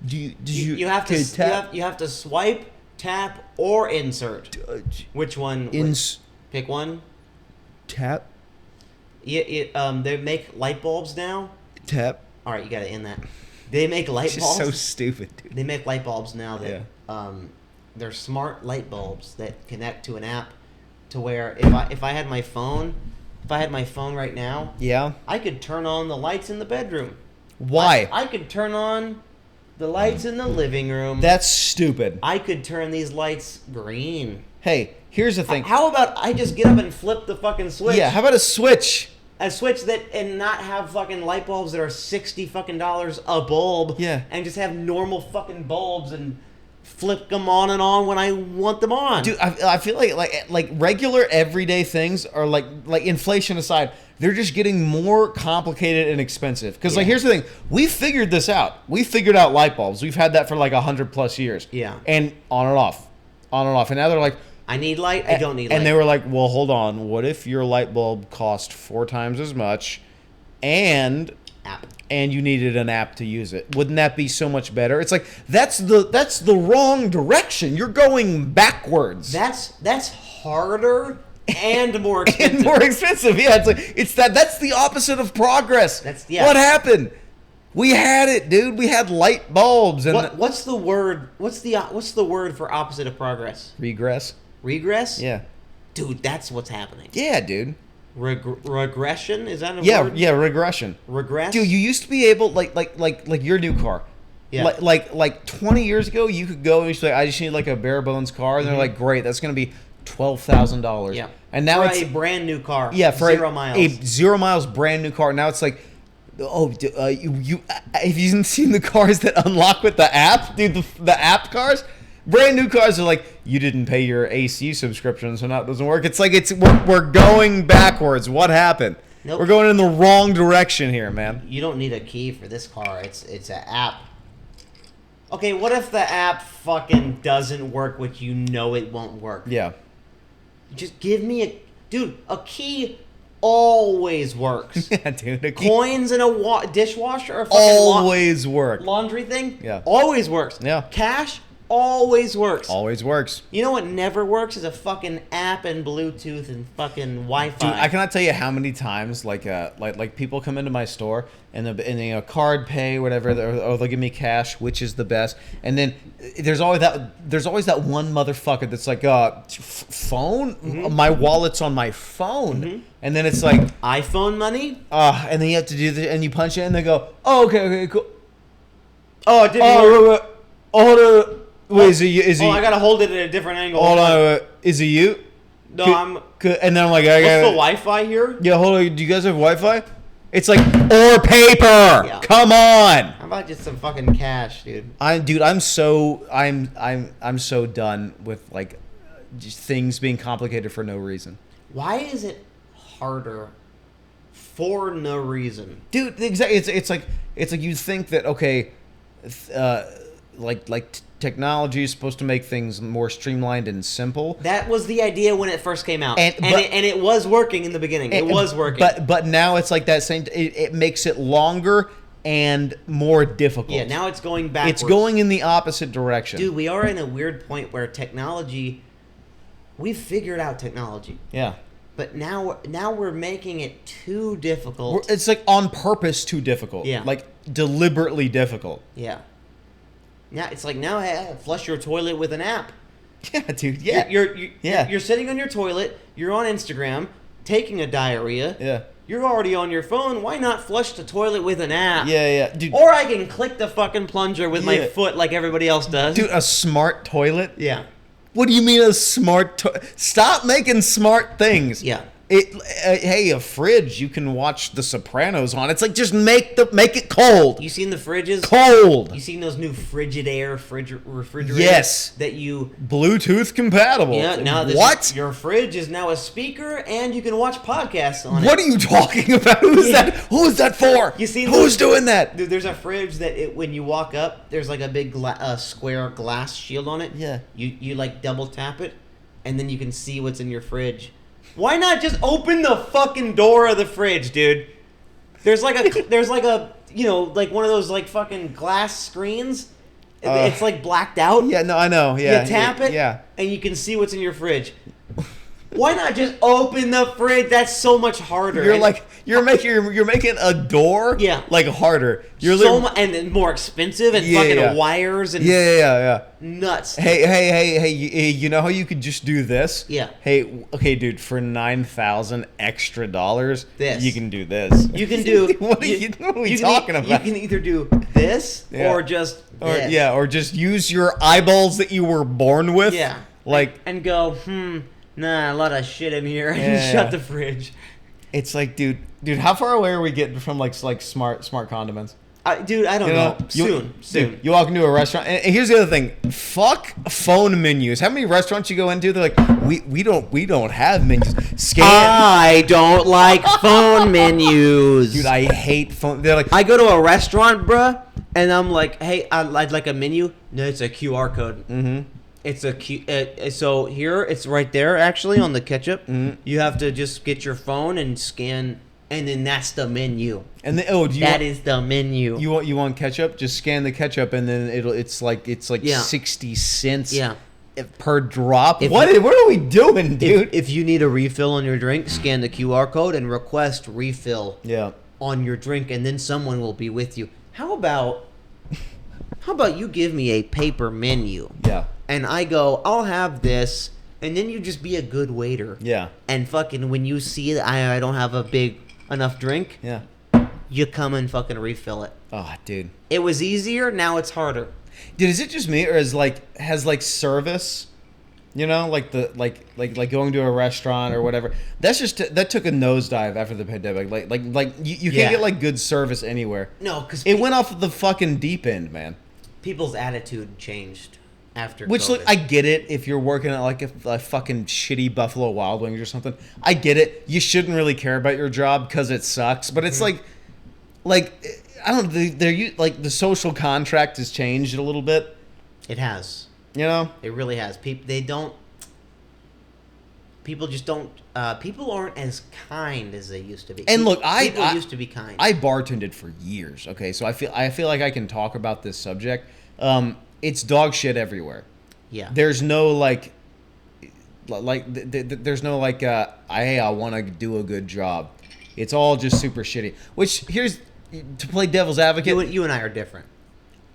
Did You have to tap? you have to swipe, tap, or insert. Which one? Pick one. Tap. They make light bulbs now. Tap. All right, you got to end that. They make light It's bulbs. just so stupid, dude. They make light bulbs now that Yeah. they're smart light bulbs that connect to an app, to where if I had my phone right now, Yeah. I could turn on the lights in the bedroom. Why? I could turn on the lights in the living room. That's stupid. I could turn these lights green. Hey, here's the thing. How about I just get up and flip the fucking switch? Yeah. How about a switch? A switch that and not have fucking light bulbs that are $60 fucking a bulb. Yeah. And just have normal fucking bulbs and flip them on and on when I want them on. Dude, I feel like regular everyday things are like inflation aside, they're just getting more complicated and expensive. Because like Yeah. here's the thing, we figured this out. We figured out light bulbs. We've had that for like 100+ years. Yeah. And on and off, and now they're like, I need light. I don't need light. and they were like, well, hold on. What if your light bulb cost 4 times as much, and app. you needed an app to use it? Wouldn't that be so much better? It's like that's the wrong direction. You're going backwards. That's harder and more expensive. And more expensive. Yeah, that's the opposite of progress. Yeah. What happened? We had it, dude. We had light bulbs and What's the word? What's the word for opposite of progress? regress. Regress? Yeah. Dude, that's what's happening. Yeah, dude. Regression? Is that a Yeah, word? yeah, regression. Regress? Dude, you used to be able like your new car. Yeah. Like 20 years ago, you could go and you like, I just need like a bare bones car, and they're like, great, that's gonna be $12,000. Yeah. And now for it's a brand new car. yeah for 0 miles. a 0 miles brand new car. Now it's like, oh, you have you seen the cars that unlock with the app, dude? The app cars. Brand new cars are like, you didn't pay your AC subscription, so now it doesn't work. It's like we're going backwards. What happened? Nope. We're going in the wrong direction here, man. You don't need a key for this car. It's an app. Okay, what if the app fucking doesn't work, which you know it won't work? Yeah. Just give me a key always works. Yeah, dude. A key Coins in a dishwasher or fucking always work. laundry thing? Yeah. Always works. Yeah. Cash always works. Always works. You know what never works is a fucking app and Bluetooth and fucking Wi-Fi. Dude, I cannot tell you how many times like people come into my store and they card pay whatever, or they'll give me cash, which is the best. And then there's always that one motherfucker that's like, phone, my wallet's on my phone, and then it's like, iPhone money? and then you have to do the, and you punch it, and they go, oh, okay, cool. Oh, it didn't work. Hold on. Wait, is it I gotta hold it at a different angle. Hold on, is it you? No, I'm. And then I'm like, What's the I got Wi-Fi here? yeah, hold on. Do you guys have Wi-Fi? It's like, or paper. Yeah. Come on. How about just some fucking cash, dude? I'm so done with like just things being complicated for no reason. Why is it harder for no reason? Dude, exactly. It's like you think that okay, technology is supposed to make things more streamlined and simple. That was the idea when it first came out, And- and but- it was working in the beginning. It was working. But now it's like that same. It makes it longer and more difficult. yeah, now it's going backwards. it's going in the opposite direction. Dude, we are in a weird point where technology. We've figured out technology, Yeah. but now we're making it too difficult. It's like on purpose too difficult. Yeah. Like deliberately difficult. Yeah. Now it's like flush your toilet with an app. Yeah, dude. Yeah. You're sitting on your toilet. You're on Instagram, taking a diarrhea. Yeah. You're already on your phone. Why not flush the toilet with an app? Yeah, dude. Or I can click the fucking plunger with my Yeah. foot like everybody else does. Dude, a smart toilet? Yeah. What do you mean a smart Stop making smart things. Yeah. Hey, a fridge you can watch The Sopranos on. It's like, just make it cold. You seen the fridges? Cold. You seen those new Frigidaire refrigerators? Yes. That you... Bluetooth compatible. Yeah, now What? Your fridge is now a speaker, and you can watch podcasts on it. What are you talking about? Who's that? Who is that for? You see Who's doing that? Dude, there's a fridge that when you walk up, there's like a big square glass shield on it. Yeah. You like double tap it, and then you can see what's in your fridge. Why not just open the fucking door of the fridge, dude? There's like a you know, like one of those like fucking glass screens. It's like blacked out. Yeah, no, I know. Yeah. You tap it, Yeah. and you can see what's in your fridge. Why not just open the fridge? That's so much harder. You're making a door like harder. You're and then more expensive and wires and nuts. Hey, you know how you could just do this? Yeah. Hey, okay, dude, for $9,000 extra this you can do this. You can do what are you talking about? You can either do this or just this. or just use your eyeballs that you were born with. Yeah. Like and go, nah, a lot of shit in here, and shut the fridge. It's like, dude, how far away are we getting from like smart condiments? Dude, I don't know. Soon. Dude, you walk into a restaurant, and here's the other thing: fuck phone menus. How many restaurants you go into? They're like, we don't have menus. Scan. I don't like phone menus, dude. I hate phone. They're like, I go to a restaurant, bruh, and I'm like, hey, I'd like a menu. No, it's a QR code. Mm-hmm. It's so here it's right there actually on the ketchup. Mm-hmm. You have to just get your phone and scan, and then that's the menu. And then, is the menu. You want ketchup? Just scan the ketchup, and then it's like 60 cents. Yeah. Per drop. What are we doing, dude? If you need a refill on your drink, scan the QR code and request refill. Yeah. On your drink, and then someone will be with you. How about you give me a paper menu? Yeah. And I go, I'll have this, and then you just be a good waiter. Yeah. And fucking when you see that I don't have a big enough drink, yeah, you come and fucking refill it. Oh, dude. It was easier, now it's harder. Dude, is it just me, or has service, you know, like going to a restaurant or whatever? That took a nosedive after the pandemic. Like you can't get like good service anywhere. No, because it went off the fucking deep end, man. People's attitude changed after Which, COVID. look, I get it if you're working at like a fucking shitty Buffalo Wild Wings or something. I get it. You shouldn't really care about your job because it sucks. But it's like I don't know. The social contract has changed a little bit. It has. You know, it really has. People just don't. People aren't as kind as they used to be. And look, people used to be kind. I bartended for years. Okay, so I feel like I can talk about this subject. It's dog shit everywhere. Yeah. There's no there's no I want to do a good job. It's all just super shitty. Which, here's to play devil's advocate. You and I are different.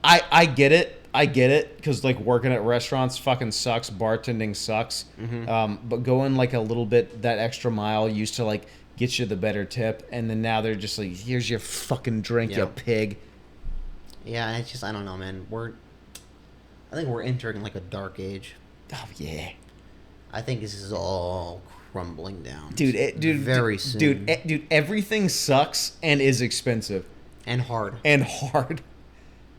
I get it. I get it, because like working at restaurants fucking sucks. Bartending sucks. Mm-hmm. But going like a little bit that extra mile used to like get you the better tip, and then now they're just like, here's your fucking drink, you pig. Yeah, it's just, I don't know, man. I think we're entering like a dark age. Oh yeah. I think this is all crumbling down. Dude, very soon. Dude, everything sucks and is expensive. And hard.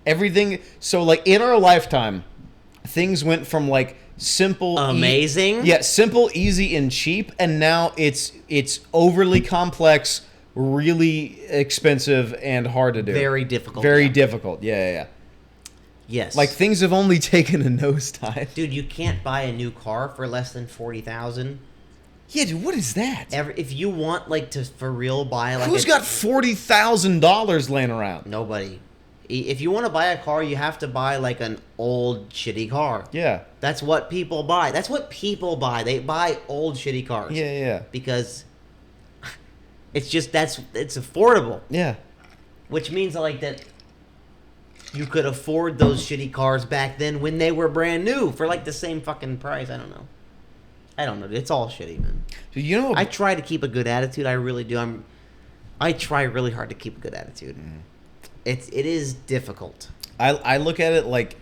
Everything. So like in our lifetime, things went from like simple, amazing. Simple, easy, and cheap, and now it's overly complex, really expensive, and hard to do. Very difficult. Very difficult. Yeah. Yes. Like things have only taken a nosedive. Dude, you can't buy a new car for less than $40,000. Yeah, dude, what is that? If you want like to for real buy like who's got $40,000 laying around? Nobody. If you want to buy a car, you have to buy like an old shitty car. Yeah. That's what people buy. They buy old shitty cars. Yeah. Because it's just it's affordable. Yeah. Which means like that you could afford those shitty cars back then when they were brand new for like the same fucking price. I don't know. It's all shitty, man. You know, I try to keep a good attitude. I really do. I try really hard to keep a good attitude. It is difficult. I look at it like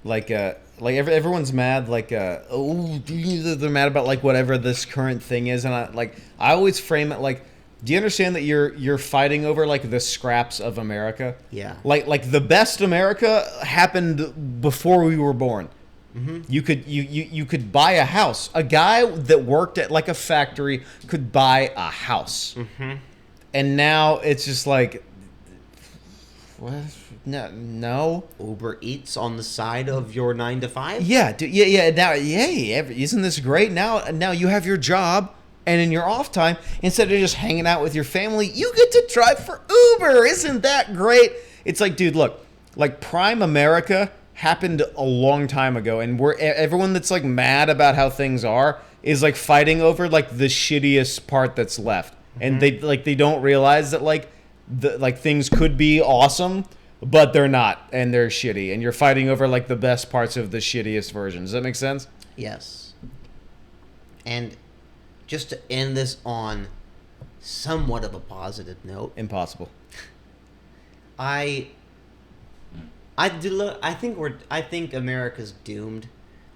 Everyone's mad, they're mad about like whatever this current thing is, and I always frame it like, do you understand that you're fighting over like the scraps of America? Yeah. Like the best America happened before we were born. Mm-hmm. You could buy a house. A guy that worked at like a factory could buy a house. Mm-hmm. And now it's just like, what? No. Uber Eats on the side of your 9 to 5? Yeah, Now, isn't this great? Now you have your job, and in your off time, instead of just hanging out with your family, you get to drive for Uber. Isn't that great? It's like, dude, look, like Prime America happened a long time ago, and everyone that's like mad about how things are is like fighting over like the shittiest part that's left, and they don't realize that like things could be awesome, but they're not, and they're shitty, and you're fighting over like the best parts of the shittiest version. Does that make sense? Yes. And just to end this on somewhat of a positive note, Impossible. I think America's doomed.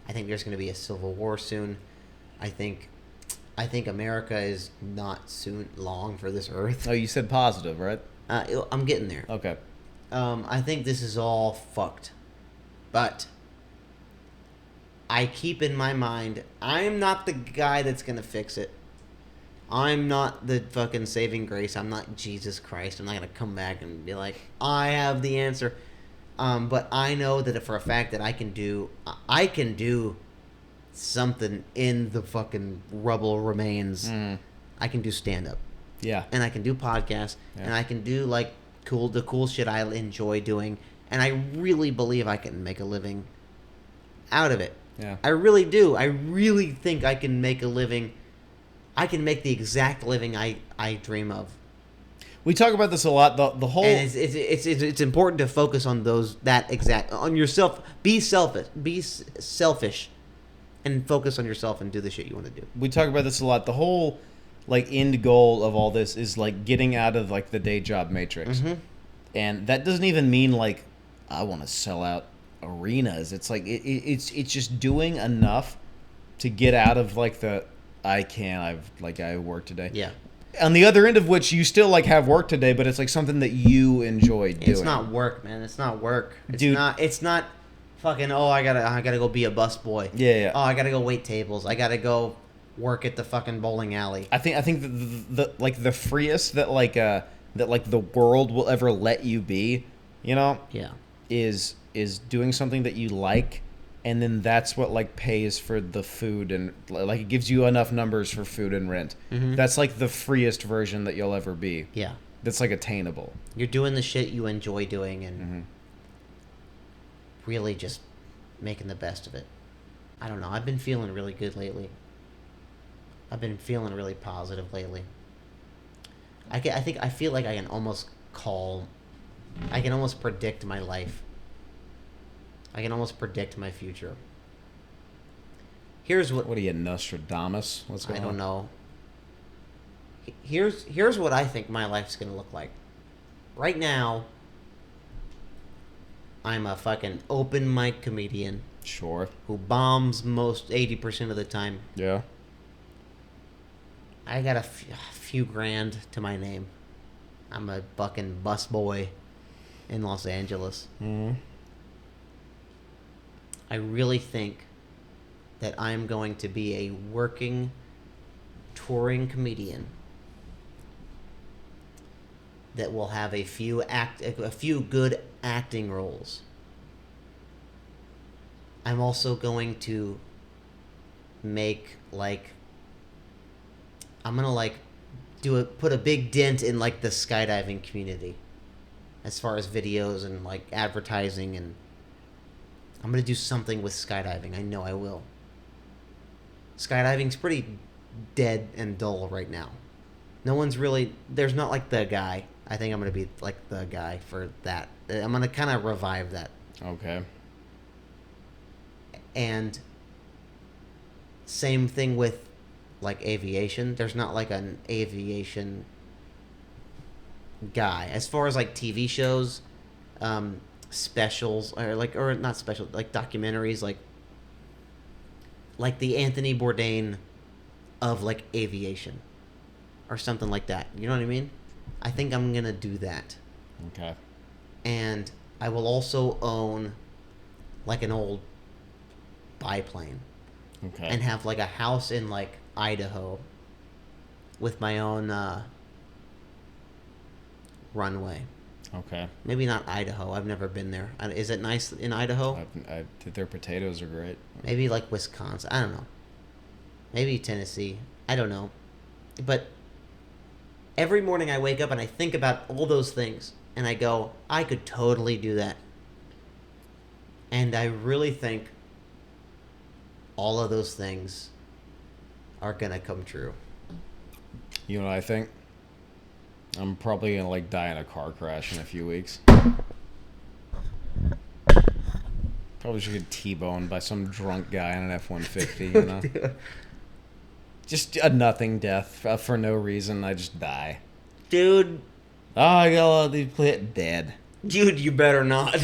I think there's going to be a civil war soon. I think America is not soon long for this earth. Oh, you said positive, right? I'm getting there. Okay. I think this is all fucked. But I keep in my mind, I'm not the guy that's going to fix it. I'm not the fucking saving grace. I'm not Jesus Christ. I'm not going to come back and be like, I have the answer. But I know that for a fact that I can do something in the fucking rubble remains. I can do stand-up. Yeah. And I can do podcasts. Yeah. And I can do like the cool shit I enjoy doing. And I really believe I can make a living out of it. Yeah. I really do. I really think I can make a living. I can make the exact living I dream of. We talk about this a lot. The whole And it's important to focus on on yourself. Be selfish. Be selfish, and focus on yourself and do the shit you want to do. we talk about this a lot. The whole like end goal of all this is like getting out of like the day job matrix, and that doesn't even mean like I want to sell out arenas. It's like it's just doing enough to get out of like the I work today. Yeah. On the other end of which you still like have work today, but it's like something that you enjoy doing. It's not work, man. It's not work. Dude. It's not fucking. Oh, I gotta go be a busboy. Yeah. Oh, I gotta go wait tables. I gotta go work at the fucking bowling alley. I think the freest that the world will ever let you be, Yeah. is doing something that you like, and then that's what like pays for the food, and like it gives you enough numbers for food and rent. That's like the freest version that you'll ever be. Yeah. That's like attainable. You're doing the shit you enjoy doing and really just making the best of it. I don't know. I've been feeling really good lately. I've been feeling really positive lately. I feel like I can almost predict my life. I can almost predict my future. Here's what are you, Nostradamus? What's going on? I don't know. Here's what I think my life's gonna look like. Right now, I'm a fucking open mic comedian Sure. who bombs most 80% of the time. Yeah. I got a few grand to my name. I'm a fucking busboy in Los Angeles. I really think that I'm going to be a working, touring comedian that will have a few good acting roles. I'm also going to make put a big dent in like the skydiving community as far as videos and like advertising, and I'm going to do something with skydiving. I know I will. Skydiving's pretty dead and dull right now. There's not like the guy. I think I'm going to be like the guy for that. I'm going to kind of revive that. Okay. And same thing with like aviation. There's not like an aviation guy. As far as like TV shows, specials or not special, like documentaries, like the Anthony Bourdain of like aviation or something like that. You know what I mean? I think I'm gonna do that. Okay. And I will also own like an old biplane Okay. and have like a house in like Idaho with my own runway. Okay. Maybe not Idaho. I've never been there. Is it nice in Idaho? Their potatoes are great. Maybe like Wisconsin. I don't know. Maybe Tennessee. I don't know. But every morning I wake up and I think about all those things and I go, I could totally do that. And I really think all of those things are going to come true. You know what I think? I'm probably gonna like die in a car crash in a few weeks. Probably should get T-boned by some drunk guy in an F-150, you know? Just a nothing death for no reason. I just die. Dude, Oh, I got all these dead. dude, you better not.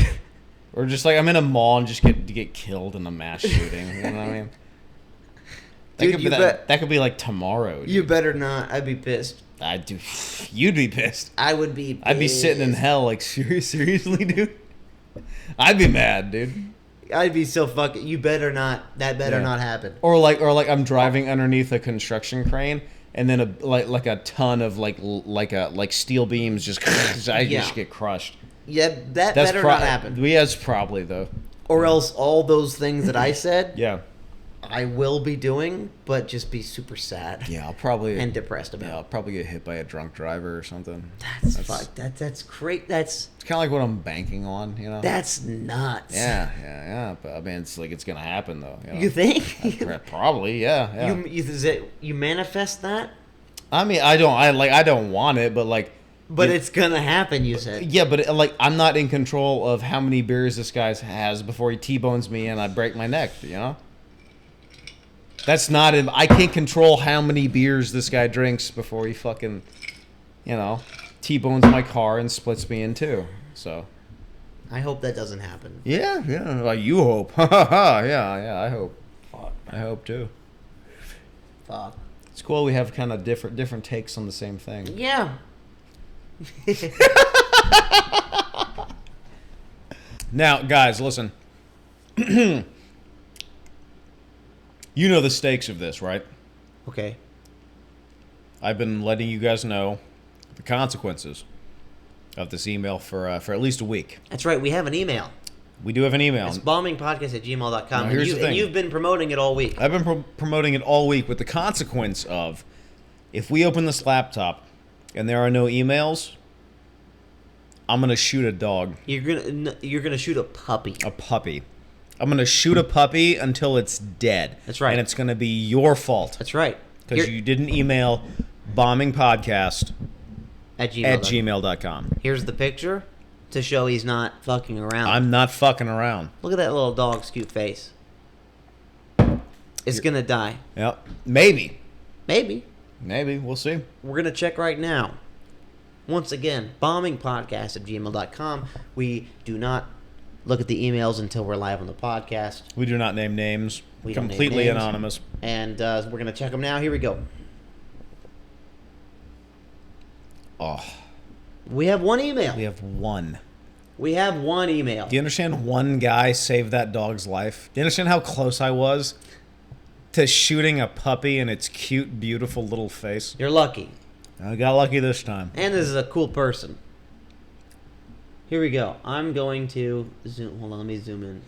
Or just like I'm in a mall and just get killed in a mass shooting. You know what I mean? Dude, That could be like tomorrow. Dude. You better not. I'd be pissed. I'd do. You'd be pissed. I would be pissed. I'd be sitting in hell. Like seriously, dude. I'd be mad, dude. I'd be so fucking. You better not. That better not happen. Or like I'm driving underneath a construction crane, and then a ton of like steel beams just just get crushed. Yeah, that better not happen. Yeah, it's probably though. Or else all those things that I said, Yeah. I will be doing, but just be super sad. Yeah, I'll probably and depressed about. Yeah, I'll probably get hit by a drunk driver or something. That's great. That's It's kind of like what I'm banking on, you know. that's nuts. Yeah. But I mean, it's gonna happen though. You know? You think? Probably, yeah. You manifest that? I mean, I don't want it, but like. But it's gonna happen, you said. Yeah, but like I'm not in control of how many beers this guy has before he T-bones me and I break my neck. You know. That's not in. I can't control how many beers this guy drinks before he fucking, T-bones my car and splits me in two. So. I hope that doesn't happen. Yeah. Like you hope. Yeah. I hope. Fuck. I hope too. Fuck. It's cool. We have kind of different takes on the same thing. Yeah. Now, guys, listen. You know the stakes of this, right? Okay. I've been letting you guys know the consequences of this email for at least a week. That's right. We have an email. We do have an email. It's bombingpodcast@gmail.com. Now, here's the thing. And you've been promoting it all week. I've been promoting it all week with the consequence of if we open this laptop and there are no emails, I'm going to shoot a dog. You're gonna shoot a puppy. A puppy. I'm going to shoot a puppy until it's dead. That's right. And it's going to be your fault. That's right. Because you didn't email bombingpodcast at at gmail.com. Here's the picture to show he's not fucking around. I'm not fucking around. Look at that little dog's cute face. It's gonna die. Yep. Maybe. Maybe. We'll see. We're gonna check right now. Once again, bombingpodcast@gmail.com. We do not look at the emails until we're live on the podcast. We do not name names. We don't name Completely names. anonymous. And we're going to check them now. Here we go. Oh. We have one email. We have one. We have one email. Do you understand one guy saved that dog's life? Do you understand how close I was to shooting a puppy in its cute, beautiful little face? You're lucky. I got lucky this time. And this is a cool person. Here we go. I'm going to zoom. Hold on, let me zoom in.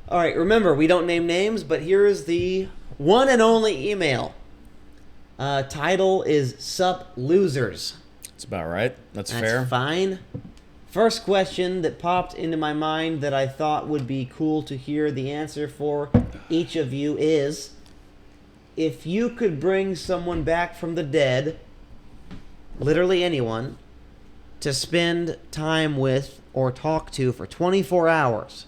All right, remember, we don't name names, but here is the one and only email. Title is Sup Losers. That's about right. That's That's fair. fine. First question that popped into my mind that I thought would be cool to hear the answer for each of you is, if you could bring someone back from the dead, literally anyone, to spend time with or talk to for 24 hours,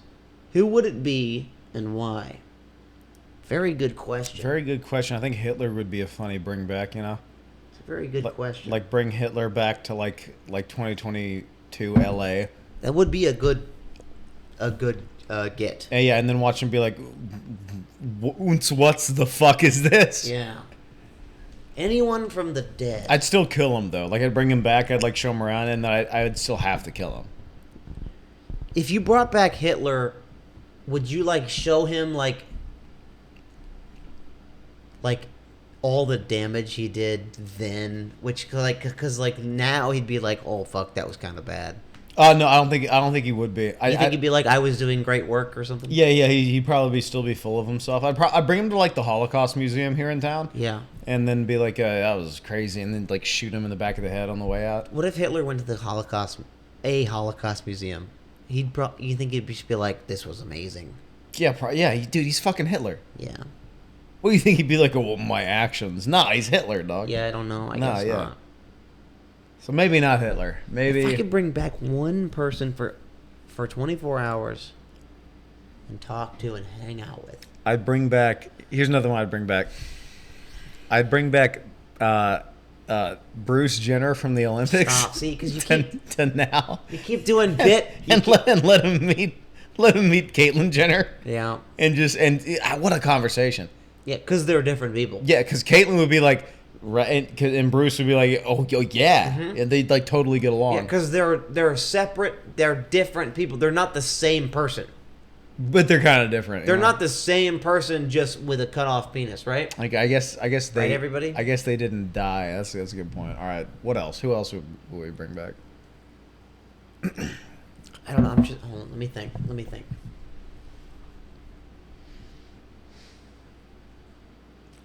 who would it be and why? Very good question. Very good question. I think Hitler would be a funny bring back, It's a very good question. Like bring Hitler back to like 2022 to L.A. That would be a good get. Yeah, and then watch him be like, what's the fuck is this? Yeah. Anyone from the dead. I'd still kill him, though. Like, I'd bring him back, I'd, like, show him around, and then I would still have to kill him. If you brought back Hitler, would you, like, show him, like all the damage he did then? Which, like, because, like, now he'd be like, oh, fuck, that was kind of bad. No, I don't think he would be. You think he'd be like, I was doing great work or something? Yeah, he'd probably still be full of himself. I'd bring him to, like, the Holocaust Museum here in town. Yeah. And then be like, that was crazy, and then, like, shoot him in the back of the head on the way out. What if Hitler went to the Holocaust museum? You think he'd just be like, this was amazing? Yeah, dude, he's fucking Hitler. Yeah. What do you think he'd be like? Oh, well, my actions. Nah, he's Hitler, dog. Yeah, I don't know. I guess not. So maybe not Hitler. Maybe if I could bring back one person for 24 hours and talk to and hang out with. I'd bring back. Here's another one I'd bring back. I'd bring back Bruce Jenner from the Olympics. Stop. See, because you keep to now. You keep doing bit and let him meet Caitlyn Jenner. Yeah. And what a conversation. Yeah, because they're different people. Yeah, because Caitlyn would be like, right, and Bruce would be like, oh yeah, and they'd like totally get along. Yeah, because they're separate, they're different people. They're not the same person. But they're kind of different. They're not the same person, just with a cut off penis, right? Like I guess they. Right, everybody. I guess they didn't die. That's a good point. All right, what else? Who else would we bring back? I don't know. Hold on. Let me think.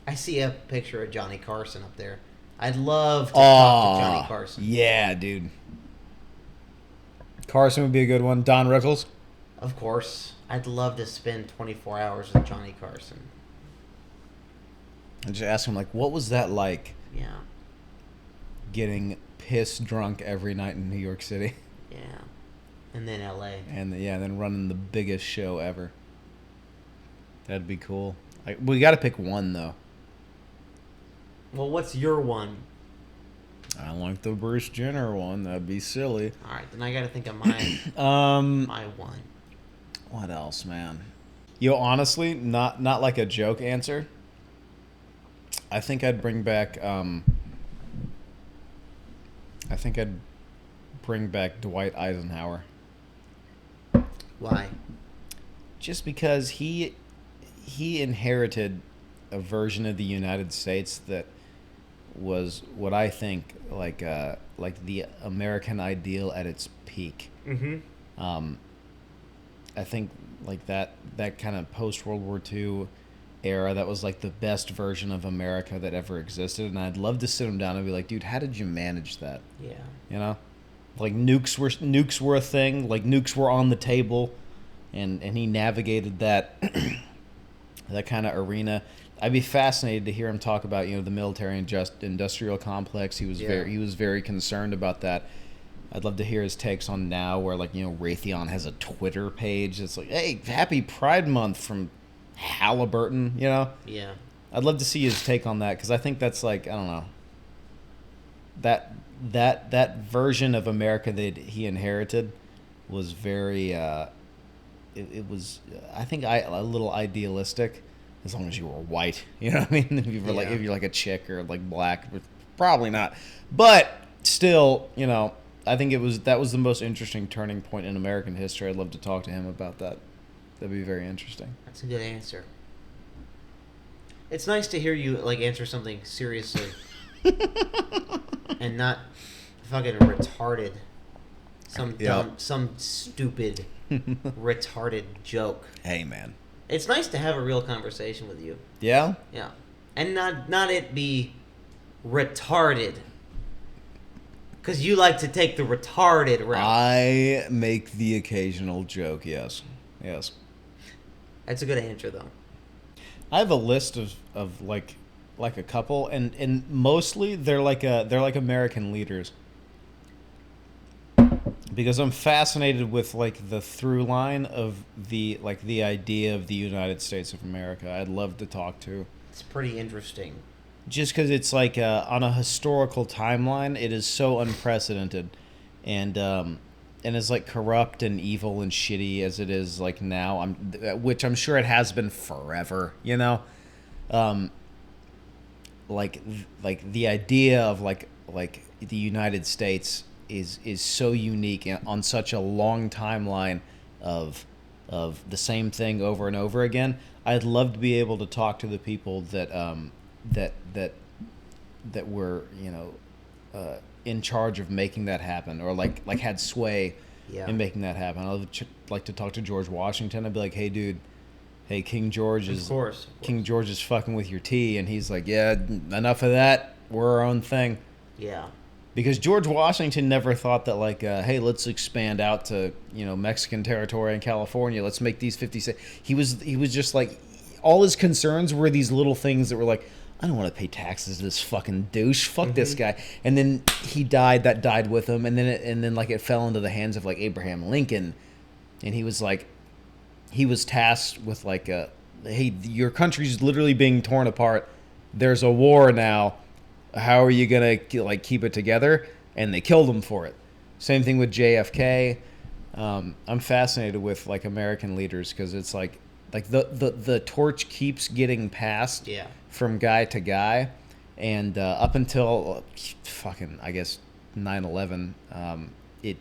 I see a picture of Johnny Carson up there. I'd love to talk to Johnny Carson. Yeah, dude. Carson would be a good one. Don Rickles. Of course. I'd love to spend 24 hours with Johnny Carson. And just ask him, like, what was that like? Yeah. Getting piss drunk every night in New York City. Yeah. And then L.A. And then running the biggest show ever. That'd be cool. We got to pick one, though. Well, what's your one? I like the Bruce Jenner one. That'd be silly. All right, then I got to think of mine. My one. What else, man? Honestly, not like a joke answer. I think I'd bring back. I think I'd bring back Dwight Eisenhower. Why? Just because he inherited a version of the United States that was what I think like the American ideal at its peak. Mm-hmm. I think like that kind of post World War II era, that was like the best version of America that ever existed, and I'd love to sit him down and be like, dude, how did you manage that? Yeah. You know, like nukes were a thing, like nukes were on the table, and he navigated that that kind of arena. I'd be fascinated to hear him talk about, the military and industrial complex. He was very concerned about that. I'd love to hear his takes on now, where Raytheon has a Twitter page. It's like, hey, happy Pride Month from Halliburton. Yeah. I'd love to see his take on that, because I think that's like, I don't know, that version of America that he inherited was very. It was, I think, a little idealistic. As long as you were white, you know what I mean? If you're like a chick or like black, but probably not. But still, I think that was the most interesting turning point in American history. I'd love to talk to him about that. That'd be very interesting. That's a good answer. It's nice to hear you answer something seriously and not fucking retarded. Some stupid retarded joke. Hey, man. It's nice to have a real conversation with you. Yeah? Yeah. And not it be retarded. Because you like to take the retarded route. I make the occasional joke, yes. Yes. That's a good answer, though. I have a list of like a couple, and mostly they're like American leaders. Because I'm fascinated with the through line of the idea of the United States of America. I'd love to talk to. It's pretty interesting. Just because it's on a historical timeline, it is so unprecedented, and as like corrupt and evil and shitty as it is like now, which I'm sure it has been forever, you know, like the idea of like the United States is so unique and on such a long timeline of the same thing over and over again. I'd love to be able to talk to the people that were, you know, in charge of making that happen, or like had sway in making that happen. I'd like to talk to George Washington. I'd be like, hey dude, hey, King George is fucking with your tea, and he's like, yeah, enough of that, we're our own thing. Yeah. Because George Washington never thought that, like, hey, let's expand out to, you know, Mexican territory and California. Let's make these 50 states. He was just like, all his concerns were these little things that were like, I don't want to pay taxes to this fucking douche. Fuck this guy. And then he died. That died with him. And then like it fell into the hands of like Abraham Lincoln, and he was like, he was tasked with like, hey, your country's literally being torn apart. There's a war now. How are you gonna like keep it together? And they killed him for it. Same thing with JFK. I'm fascinated with like American leaders because it's like the torch keeps getting passed from guy to guy, and up until fucking I guess 9/11, it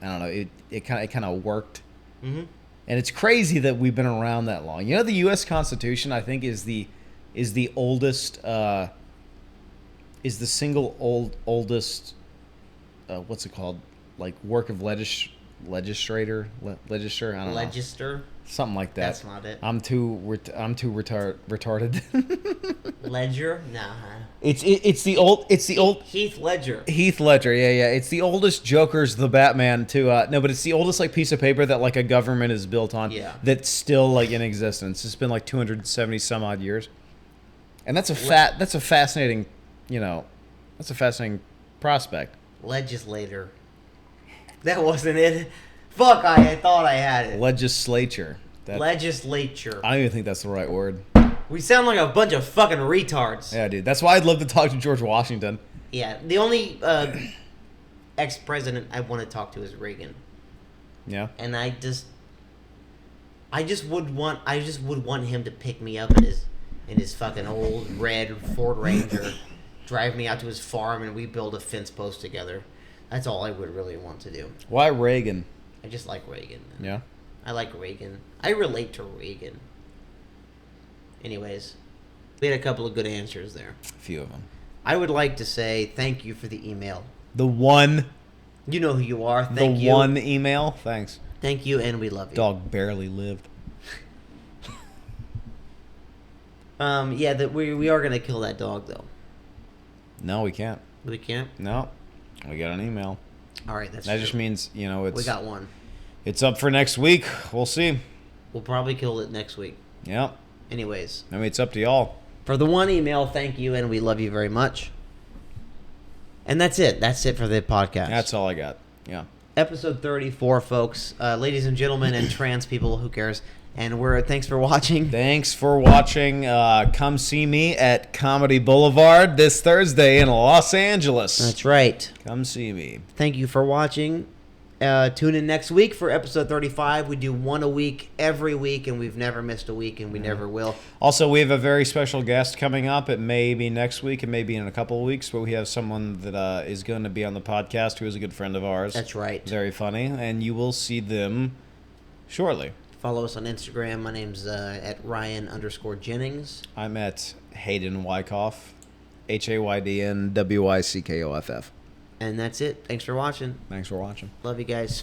I don't know, it kind of worked. Mm-hmm. And it's crazy that we've been around that long. You know, the U.S. Constitution I think is the oldest. Is the single oldest, what's it called? Like work of legislature? I don't know. Legister? Something like that. That's not it. I'm too retarded. Ledger? Nah. It's the old Heath Ledger. Heath Ledger, yeah. It's the oldest Joker's the Batman too. No, but it's the oldest like piece of paper that like a government is built on. Yeah. That's still like in existence. It's been like 270 some odd years. And that's a fascinating, you know, that's a fascinating prospect. Legislator. That wasn't it. Fuck, I thought I had it. Legislature. Legislature. I don't even think that's the right word. We sound like a bunch of fucking retards. Yeah, dude. That's why I'd love to talk to George Washington. Yeah, the only ex-president I want to talk to is Reagan. Yeah. And I just would want him to pick me up in his fucking old red Ford Ranger, drive me out to his farm, and we build a fence post together. That's all I would really want to do. Why Reagan? I just like Reagan. Yeah. I like Reagan. I relate to Reagan. Anyways, we had a couple of good answers there. A few of them. I would like to say thank you for the email. The one. You know who you are. Thank you. The one email. Thanks. Thank you, and we love you. Dog barely lived. Yeah, that we are gonna kill that dog though. No, we can't. We can't. No, we got an email. All right, that's that true. just means, you know, it's we got one. It's up for next week. We'll see. We'll probably kill it next week. Yeah. Anyways, I mean, it's up to y'all. For the one email, thank you, and we love you very much. And that's it. That's it for the podcast. That's all I got. Yeah. Episode 34, folks. Ladies and gentlemen, and trans people, who cares? And thanks for watching. Thanks for watching. Come see me at Comedy Boulevard this Thursday in Los Angeles. That's right. Come see me. Thank you for watching. Tune in next week for episode 35. We do one a week every week, and we've never missed a week, and we never will. Also, we have a very special guest coming up. It may be next week. It may be in a couple of weeks, but we have someone that is going to be on the podcast who is a good friend of ours. That's right. Very funny, and you will see them shortly. Follow us on Instagram. My name's at Ryan_Jennings. I'm at Hayden Wyckoff. HaydnWyckoff. And that's it. Thanks for watching. Thanks for watching. Love you guys.